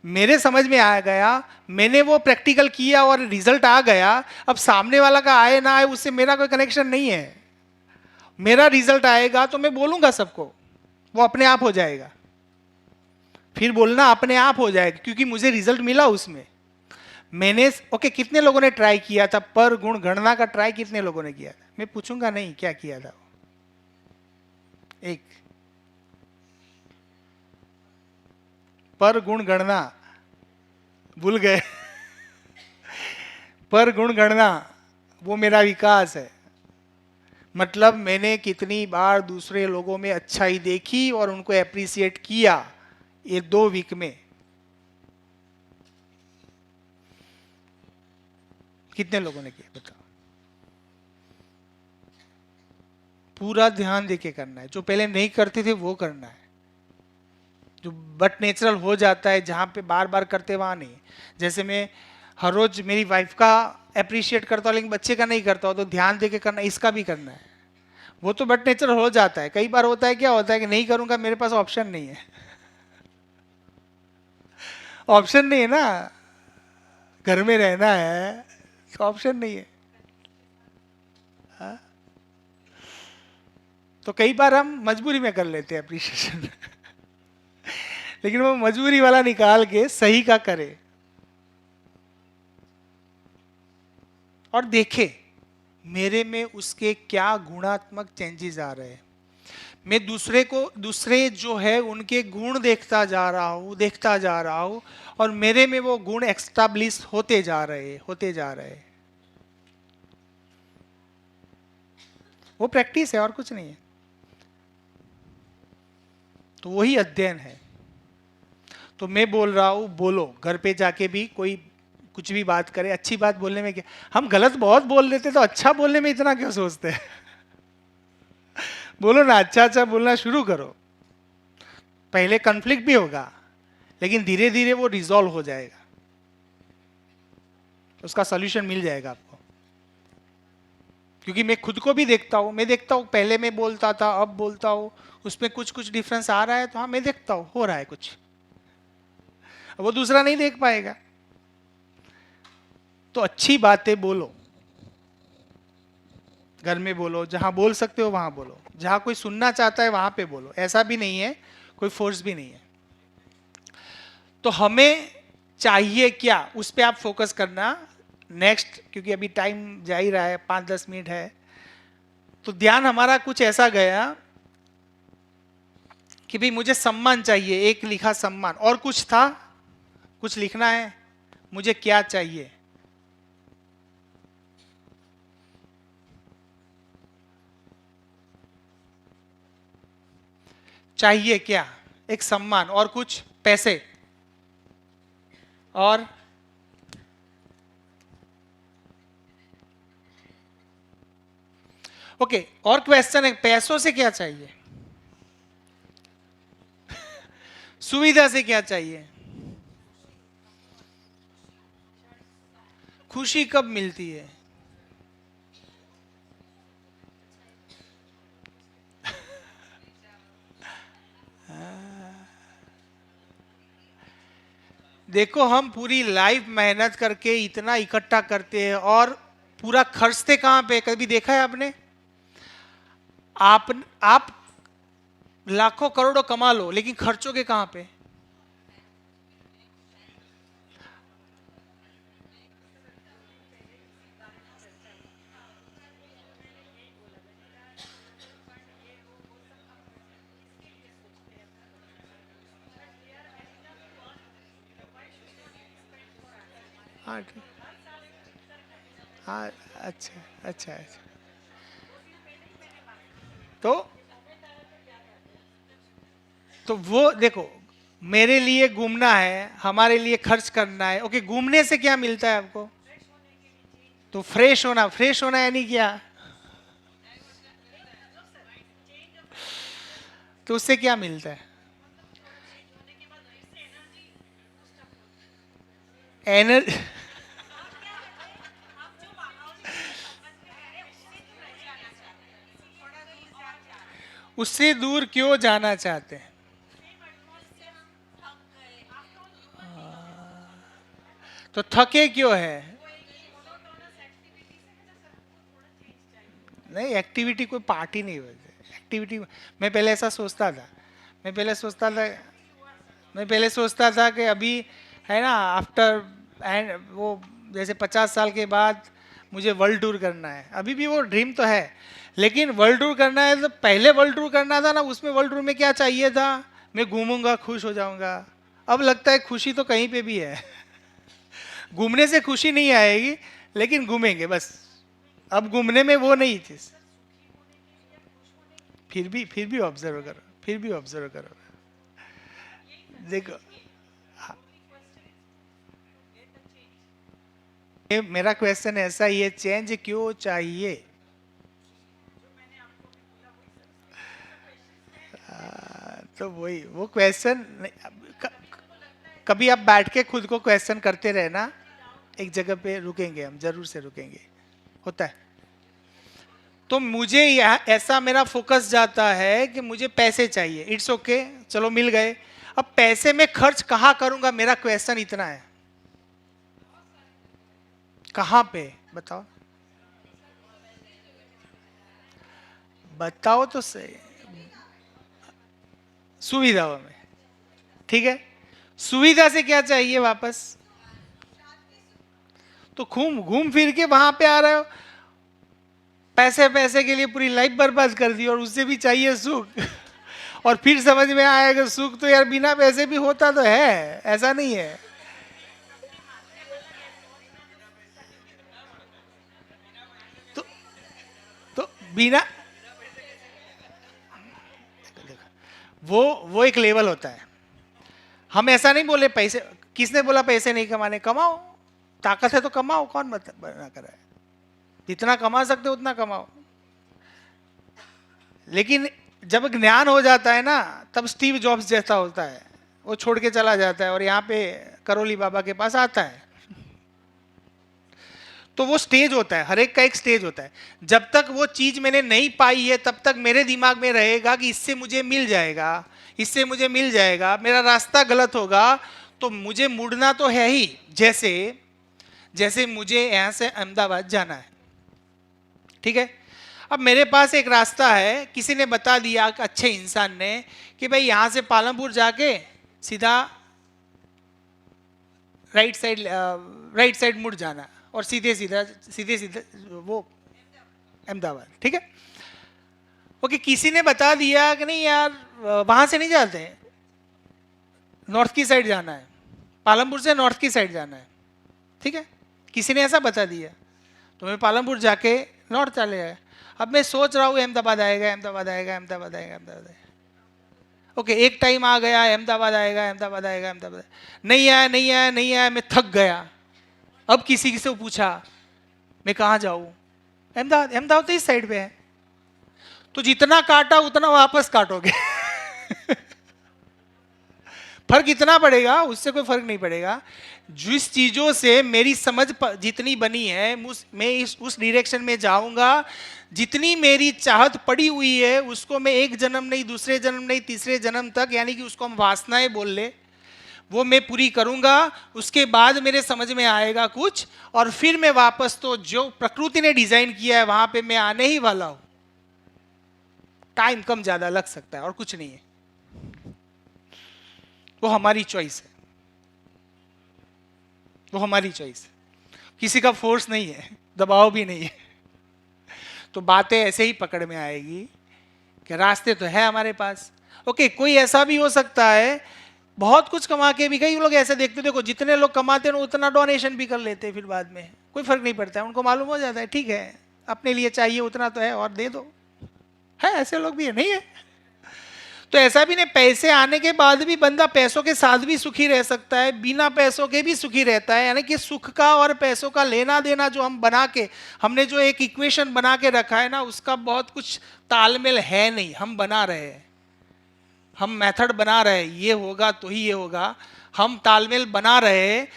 मेरे समझ में आ गया, मैंने वो प्रैक्टिकल किया और रिजल्ट आ गया। अब सामने वाला का आए ना आए उससे मेरा कोई कनेक्शन नहीं है। मेरा रिजल्ट आएगा तो मैं बोलूंगा सबको, वो अपने आप हो जाएगा। फिर बोलना अपने आप हो जाएगा, क्योंकि मुझे रिजल्ट मिला उसमें। मैंने ओके, कितने लोगों ने ट्राई किया था पर गुण गणना का? ट्राई कितने लोगों ने किया था? मैं पूछूंगा नहीं क्या किया था। एक पर गुण गणना भूल गए पर गुण गणना वो मेरा विकास है। मतलब मैंने कितनी बार दूसरे लोगों में अच्छाई देखी और उनको एप्रिसिएट किया, ये 2 वीक में। कितने लोगों ने किया बताओ? पूरा ध्यान देके करना है, जो पहले नहीं करते थे वो करना है। जो बट नेचुरल हो जाता है, जहाँ पे बार बार करते वहाँ नहीं। जैसे मैं हर रोज मेरी वाइफ का अप्रिशिएट करता हूँ, लेकिन बच्चे का नहीं करता हूँ, तो ध्यान देके करना, इसका भी करना है। वो तो बट नेचुरल हो जाता है। कई बार होता है, क्या होता है कि नहीं करूँगा, मेरे पास ऑप्शन नहीं है ऑप्शन नहीं है ना, घर में रहना है तो ऑप्शन नहीं है। हाँ? तो कई बार हम मजबूरी में कर लेते हैं अप्रिशिएशन लेकिन वो मजबूरी वाला निकाल के सही का करे और देखे मेरे में उसके क्या गुणात्मक चेंजेस आ रहे हैं। मैं दूसरे जो है उनके गुण देखता जा रहा हूं, और मेरे में वो गुण एक्स्टाब्लिश होते जा रहे। वो प्रैक्टिस है और कुछ नहीं है। तो वही अध्ययन है। तो मैं बोल रहा हूं, बोलो घर पे जाके भी, कोई कुछ भी बात करे, अच्छी बात बोलने में क्या, हम गलत बहुत बोल लेते, तो अच्छा बोलने में इतना क्यों सोचते हैं बोलो ना, अच्छा अच्छा बोलना शुरू करो। पहले कन्फ्लिक्ट भी होगा, लेकिन धीरे धीरे वो रिजॉल्व हो जाएगा, उसका सॉल्यूशन मिल जाएगा आपको। क्योंकि मैं खुद को भी देखता हूँ, मैं देखता हूँ पहले मैं बोलता था, अब बोलता हूँ, उसमें कुछ कुछ डिफरेंस आ रहा है, तो हाँ मैं देखता हूँ हो रहा है कुछ, वो दूसरा नहीं देख पाएगा। तो अच्छी बातें बोलो, घर में बोलो, जहाँ बोल सकते हो वहाँ बोलो, जहाँ कोई सुनना चाहता है वहाँ पे बोलो, ऐसा भी नहीं है, कोई फोर्स भी नहीं है। तो हमें चाहिए क्या, उस पर आप फोकस करना नेक्स्ट, क्योंकि अभी टाइम जा ही रहा है, 5-10 मिनट है। तो ध्यान हमारा कुछ ऐसा गया कि भाई मुझे सम्मान चाहिए, एक लिखा सम्मान, और कुछ था, कुछ लिखना है, मुझे क्या चाहिए। चाहिए क्या, एक सम्मान, और कुछ पैसे, और ओके, और क्वेश्चन है, पैसों से क्या चाहिए, सुविधा से क्या चाहिए, खुशी कब मिलती है, देखो हम पूरी लाइफ मेहनत करके इतना इकट्ठा करते हैं और पूरा खर्चते कहाँ पे, कभी देखा है आपने? आप लाखों करोड़ों कमा लो, लेकिन खर्चों के कहाँ पे? हाँ ठीक, हाँ, अच्छा अच्छा अच्छा। तो तो वो देखो, मेरे लिए घूमना है, हमारे लिए खर्च करना है, ओके, घूमने से क्या मिलता है आपको? तो फ्रेश होना, फ्रेश होना यानी क्या? तो उससे क्या मिलता है? एनर्जी। उससे दूर क्यों जाना चाहते हैं? तो थके क्यों है? नहीं, एक्टिविटी कोई पार्टी नहीं होती एक्टिविटी। मैं पहले ऐसा सोचता था, मैं पहले सोचता था मैं पहले सोचता था कि अभी है ना, आफ्टर एंड वो जैसे 50 साल के बाद मुझे वर्ल्ड टूर करना है, अभी भी वो ड्रीम तो है, लेकिन वर्ल्ड टूर करना है तो पहले वर्ल्ड टूर करना था ना, उसमें वर्ल्ड टूर में क्या चाहिए था, मैं घूमूंगा खुश हो जाऊंगा। अब लगता है खुशी तो कहीं पे भी है। घूमने से खुशी नहीं आएगी, लेकिन घूमेंगे बस। अब घूमने में वो नहीं चीज। फिर भी ऑब्जर्व करो, फिर भी ऑब्जर्व करो, देखो। ये मेरा क्वेश्चन ऐसा ही है, चेंज क्यों चाहिए? तो वही वो क्वेश्चन, कभी आप बैठ के खुद को क्वेश्चन करते रहना, एक जगह पे रुकेंगे, हम जरूर से रुकेंगे, होता है। तो मुझे ऐसा मेरा फोकस जाता है कि मुझे पैसे चाहिए, इट्स ओके, चलो मिल गए। अब पैसे में खर्च कहाँ करूंगा, मेरा क्वेश्चन इतना है, कहाँ पे बताओ, बताओ तो सही। सुविधाओं में, ठीक है, सुविधा से क्या चाहिए वापस? तो घूम घूम फिर के वहां पे आ रहे हो, पैसे पैसे के लिए पूरी लाइफ बर्बाद कर दी, और उससे भी चाहिए सुख। और फिर समझ में आएगा सुख तो यार बिना पैसे भी होता तो है, ऐसा नहीं है। तो तो बिना, वो एक लेवल होता है। हम ऐसा नहीं बोले पैसे, किसने बोला पैसे नहीं कमाने, कमाओ, ताकत है तो कमाओ, कौन मना कर रहा है, जितना कमा सकते हो उतना कमाओ। लेकिन जब ज्ञान हो जाता है ना, तब स्टीव जॉब्स जैसा होता है, वो छोड़ के चला जाता है और यहाँ पे करोली बाबा के पास आता है। तो वो स्टेज होता है, हर एक का एक स्टेज होता है। जब तक वो चीज मैंने नहीं पाई है, तब तक मेरे दिमाग में रहेगा कि इससे मुझे मिल जाएगा, इससे मुझे मिल जाएगा, मेरा रास्ता गलत होगा तो मुझे मुड़ना तो है ही। जैसे जैसे मुझे यहाँ से अहमदाबाद जाना है, ठीक है, अब मेरे पास एक रास्ता है, किसी ने बता दिया, अच्छे इंसान ने, कि भाई यहाँ से पालमपुर जाके सीधा राइट साइड मुड़ जाना और सीधे सीधे वो अहमदाबाद, ठीक है। ओके, किसी ने बता दिया कि नहीं यार वहां से नहीं जाते, नॉर्थ की साइड जाना है, पालमपुर से नॉर्थ की साइड जाना है, ठीक है। किसी ने ऐसा बता दिया तो मैं पालमपुर जाके नॉर्थ चले आए। अब मैं सोच रहा हूँ अहमदाबाद आएगा, अहमदाबाद आएगा, अहमदाबाद आएगा, अहमदाबाद आएगा। ओके, एक टाइम आ गया, अहमदाबाद आएगा, अहमदाबाद आएगा, अहमदाबाद नहीं आया, नहीं आया, नहीं आया, मैं थक गया। अब किसी से पूछा मैं कहाँ जाऊँ, अहमदाबाद, अहमदाबाद तो इस साइड पे है। तो जितना काटा उतना वापस काटोगे फर्क इतना पड़ेगा, उससे कोई फर्क नहीं पड़ेगा। जिस चीजों से मेरी समझ जितनी बनी है, मैं उस डायरेक्शन में जाऊंगा। जितनी मेरी चाहत पड़ी हुई है उसको मैं एक जन्म नहीं, दूसरे जन्म नहीं, तीसरे जन्म तक, यानी कि उसको हम वासनाएं बोल ले, वो मैं पूरी करूंगा। उसके बाद मेरे समझ में आएगा कुछ, और फिर मैं वापस तो जो प्रकृति ने डिजाइन किया है वहां पे मैं आने ही वाला हूं। टाइम कम ज्यादा लग सकता है और कुछ नहीं है, वो हमारी चॉइस है, वो हमारी चॉइस है, किसी का फोर्स नहीं है, दबाव भी नहीं है। तो बातें ऐसे ही पकड़ में आएगी कि रास्ते तो है हमारे पास। ओके, कोई ऐसा भी हो सकता है बहुत कुछ कमा के भी, कई लोग ऐसे देखते, देखो जितने लोग कमाते हैं उतना डोनेशन भी कर लेते हैं, फिर बाद में कोई फर्क नहीं पड़ता है, उनको मालूम हो जाता है ठीक है अपने लिए चाहिए उतना तो है और दे दो। है ऐसे लोग भी है, नहीं है? तो ऐसा भी नहीं, पैसे आने के बाद भी बंदा पैसों के साथ भी सुखी रह सकता है, बिना पैसों के भी सुखी रहता है। यानी कि सुख का और पैसों का लेना देना जो हम बना के, हमने जो एक इक्वेशन बना के रखा है ना, उसका बहुत कुछ तालमेल है नहीं, हम बना रहे हैं, हम मेथड बना रहे हैं, ये होगा तो ही ये होगा, हम तालमेल बना रहे हैं।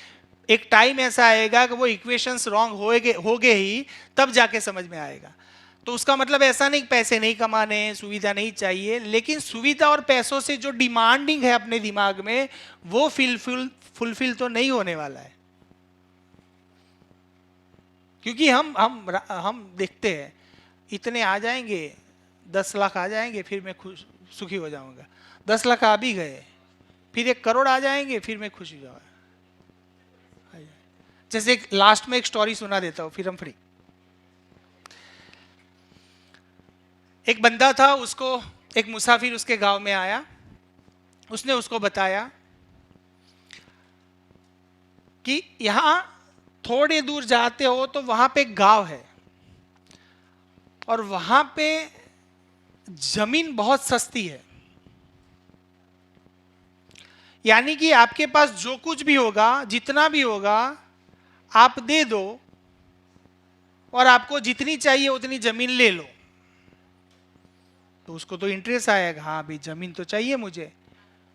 एक टाइम ऐसा आएगा कि वो इक्वेशंस रॉन्ग होगे ही, तब जाके समझ में आएगा। तो उसका मतलब ऐसा नहीं कि पैसे नहीं कमाने, सुविधा नहीं चाहिए, लेकिन सुविधा और पैसों से जो डिमांडिंग है अपने दिमाग में, वो फुलफिल तो नहीं होने वाला है। क्योंकि हम देखते हैं इतने आ जाएंगे, 10 लाख आ जाएंगे फिर मैं खुश सुखी हो जाऊंगा, 10 लाख आ भी गए, फिर 1 करोड़ आ जाएंगे फिर मैं खुश हो जाऊंगा। जैसे लास्ट में एक स्टोरी सुना देता हूँ फिर हम फ्री। एक बंदा था, उसको एक मुसाफिर उसके गांव में आया, उसने उसको बताया कि यहां थोड़े दूर जाते हो तो वहां पे एक गांव है और वहां पे जमीन बहुत सस्ती है, यानी कि आपके पास जो कुछ भी होगा, जितना भी होगा, आप दे दो और आपको जितनी चाहिए उतनी जमीन ले लो। तो उसको तो इंटरेस्ट आएगा, हाँ भाई जमीन तो चाहिए मुझे।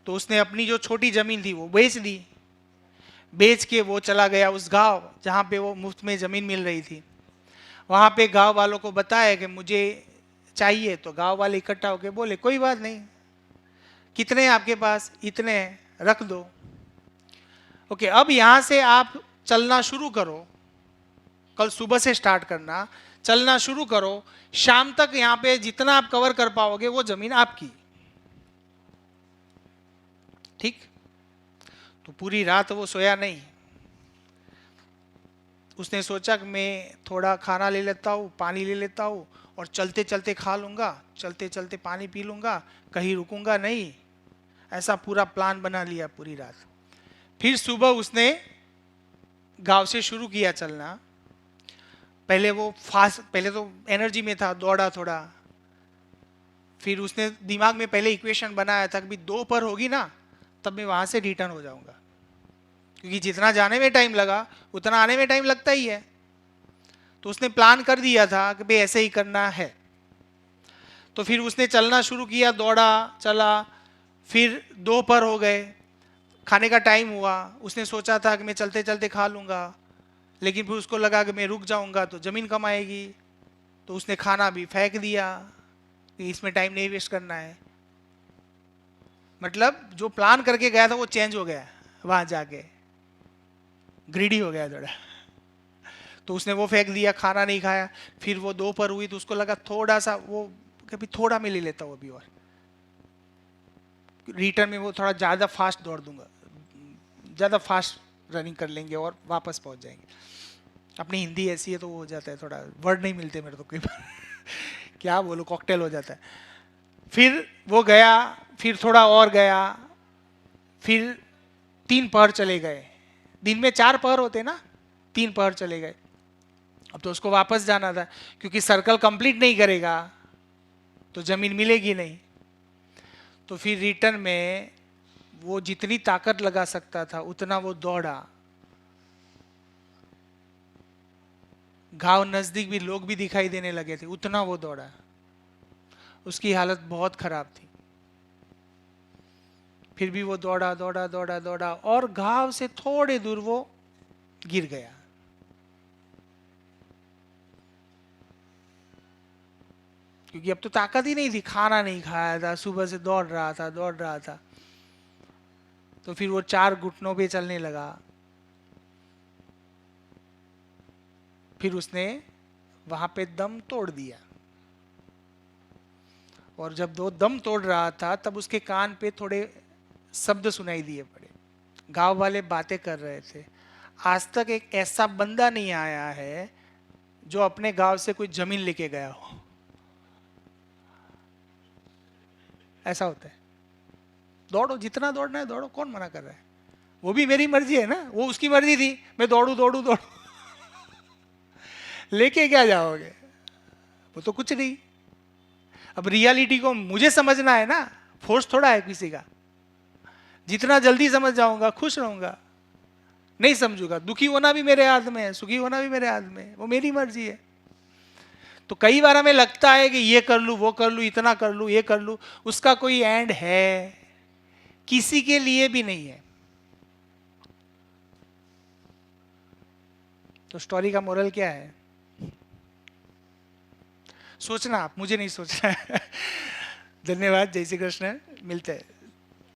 तो उसने अपनी जो छोटी जमीन थी वो बेच दी, बेच के वो चला गया उस गांव जहाँ पे वो मुफ्त में जमीन मिल रही थी। वहाँ पे गांव वालों को बताया कि मुझे चाहिए, तो गांव वाले इकट्ठा होके बोले कोई बात नहीं, कितने हैं आपके पास, इतने हैं, रख दो। ओके, अब यहाँ से आप चलना शुरू करो, कल सुबह से स्टार्ट करना, चलना शुरू करो, शाम तक यहाँ पे जितना आप कवर कर पाओगे वो जमीन आपकी। ठीक? तो पूरी रात वो सोया नहीं, उसने सोचा कि मैं थोड़ा खाना ले लेता हूँ, पानी ले लेता हूँ और चलते चलते खा लूँगा, चलते चलते पानी पी लूँगा, कहीं रुकूंगा नहीं। ऐसा पूरा प्लान बना लिया पूरी रात। फिर सुबह उसने गांव से शुरू किया चलना। पहले वो पहले तो एनर्जी में था, दौड़ा थोड़ा, फिर उसने दिमाग में पहले इक्वेशन बनाया था कि दोपहर होगी ना तब मैं वहां से रिटर्न हो जाऊंगा, क्योंकि जितना जाने में टाइम लगा उतना आने में टाइम लगता ही है। तो उसने प्लान कर दिया था कि भाई ऐसे ही करना है। तो फिर उसने चलना शुरू किया, दौड़ा, चला, फिर दोपहर हो गए, खाने का टाइम हुआ। उसने सोचा था कि मैं चलते चलते खा लूँगा, लेकिन फिर उसको लगा कि मैं रुक जाऊँगा तो ज़मीन कम आएगी, तो उसने खाना भी फेंक दिया कि इसमें टाइम नहीं वेस्ट करना है। मतलब जो प्लान करके गया था वो चेंज हो गया, वहाँ जाके ग्रीडी हो गया थोड़ा। तो उसने वो फेंक दिया, खाना नहीं खाया। फिर वो 2 पर हुई तो उसको लगा थोड़ा सा, वो कभी थोड़ा मैं ले लेता हूँ अभी, और रिटर्न में वो थोड़ा ज़्यादा फास्ट दौड़ दूंगा, ज़्यादा फास्ट रनिंग कर लेंगे और वापस पहुंच जाएंगे। अपनी हिंदी ऐसी है तो वो हो जाता है, थोड़ा वर्ड नहीं मिलते मेरे तो कई बार क्या बोलूं, कॉकटेल हो जाता है। फिर वो गया, फिर थोड़ा और गया, फिर 3 पहर चले गए। दिन में 4 पहर होते ना, 3 पहर चले गए। अब तो उसको वापस जाना था, क्योंकि सर्कल कंप्लीट नहीं करेगा तो जमीन मिलेगी नहीं। तो फिर रिटर्न में वो जितनी ताकत लगा सकता था उतना वो दौड़ा। घाव नजदीक भी, लोग भी दिखाई देने लगे थे, उतना वो दौड़ा। उसकी हालत बहुत खराब थी। फिर भी वो दौड़ा दौड़ा दौड़ा दौड़ा और घाव से थोड़े दूर वो गिर गया। क्योंकि अब तो ताकत ही नहीं थी, खाना नहीं खाया था, सुबह से दौड़ रहा था दौड़ रहा था। तो फिर वो 4 घुटनों पे चलने लगा। फिर उसने वहां पे दम तोड़ दिया। और जब वो दम तोड़ रहा था तब उसके कान पे थोड़े शब्द सुनाई दिए पड़े। गांव वाले बातें कर रहे थे, आज तक एक ऐसा बंदा नहीं आया है जो अपने गांव से कोई जमीन लेके गया हो। ऐसा होता है। दौड़ो, जितना दौड़ना है दौड़ो, कौन मना कर रहा है। वो भी मेरी मर्जी है ना, वो उसकी मर्जी थी, मैं दौड़ू दौड़ू दौड़ू लेके क्या जाओगे, वो तो कुछ नहीं। अब रियलिटी को मुझे समझना है ना, फोर्स थोड़ा है किसी का। जितना जल्दी समझ जाऊंगा खुश रहूंगा, नहीं समझूंगा दुखी होना भी मेरे हाथ में है, सुखी होना भी मेरे हाथ में है, वो मेरी मर्जी है। तो कई बार हमें लगता है कि ये कर लूं वो कर लूं, इतना कर लूं ये कर लूं, उसका कोई एंड है? किसी के लिए भी नहीं है। तो स्टोरी का मोरल क्या है? सोचना आप, मुझे नहीं सोचना है धन्यवाद, जय श्री कृष्ण, मिलते हैं।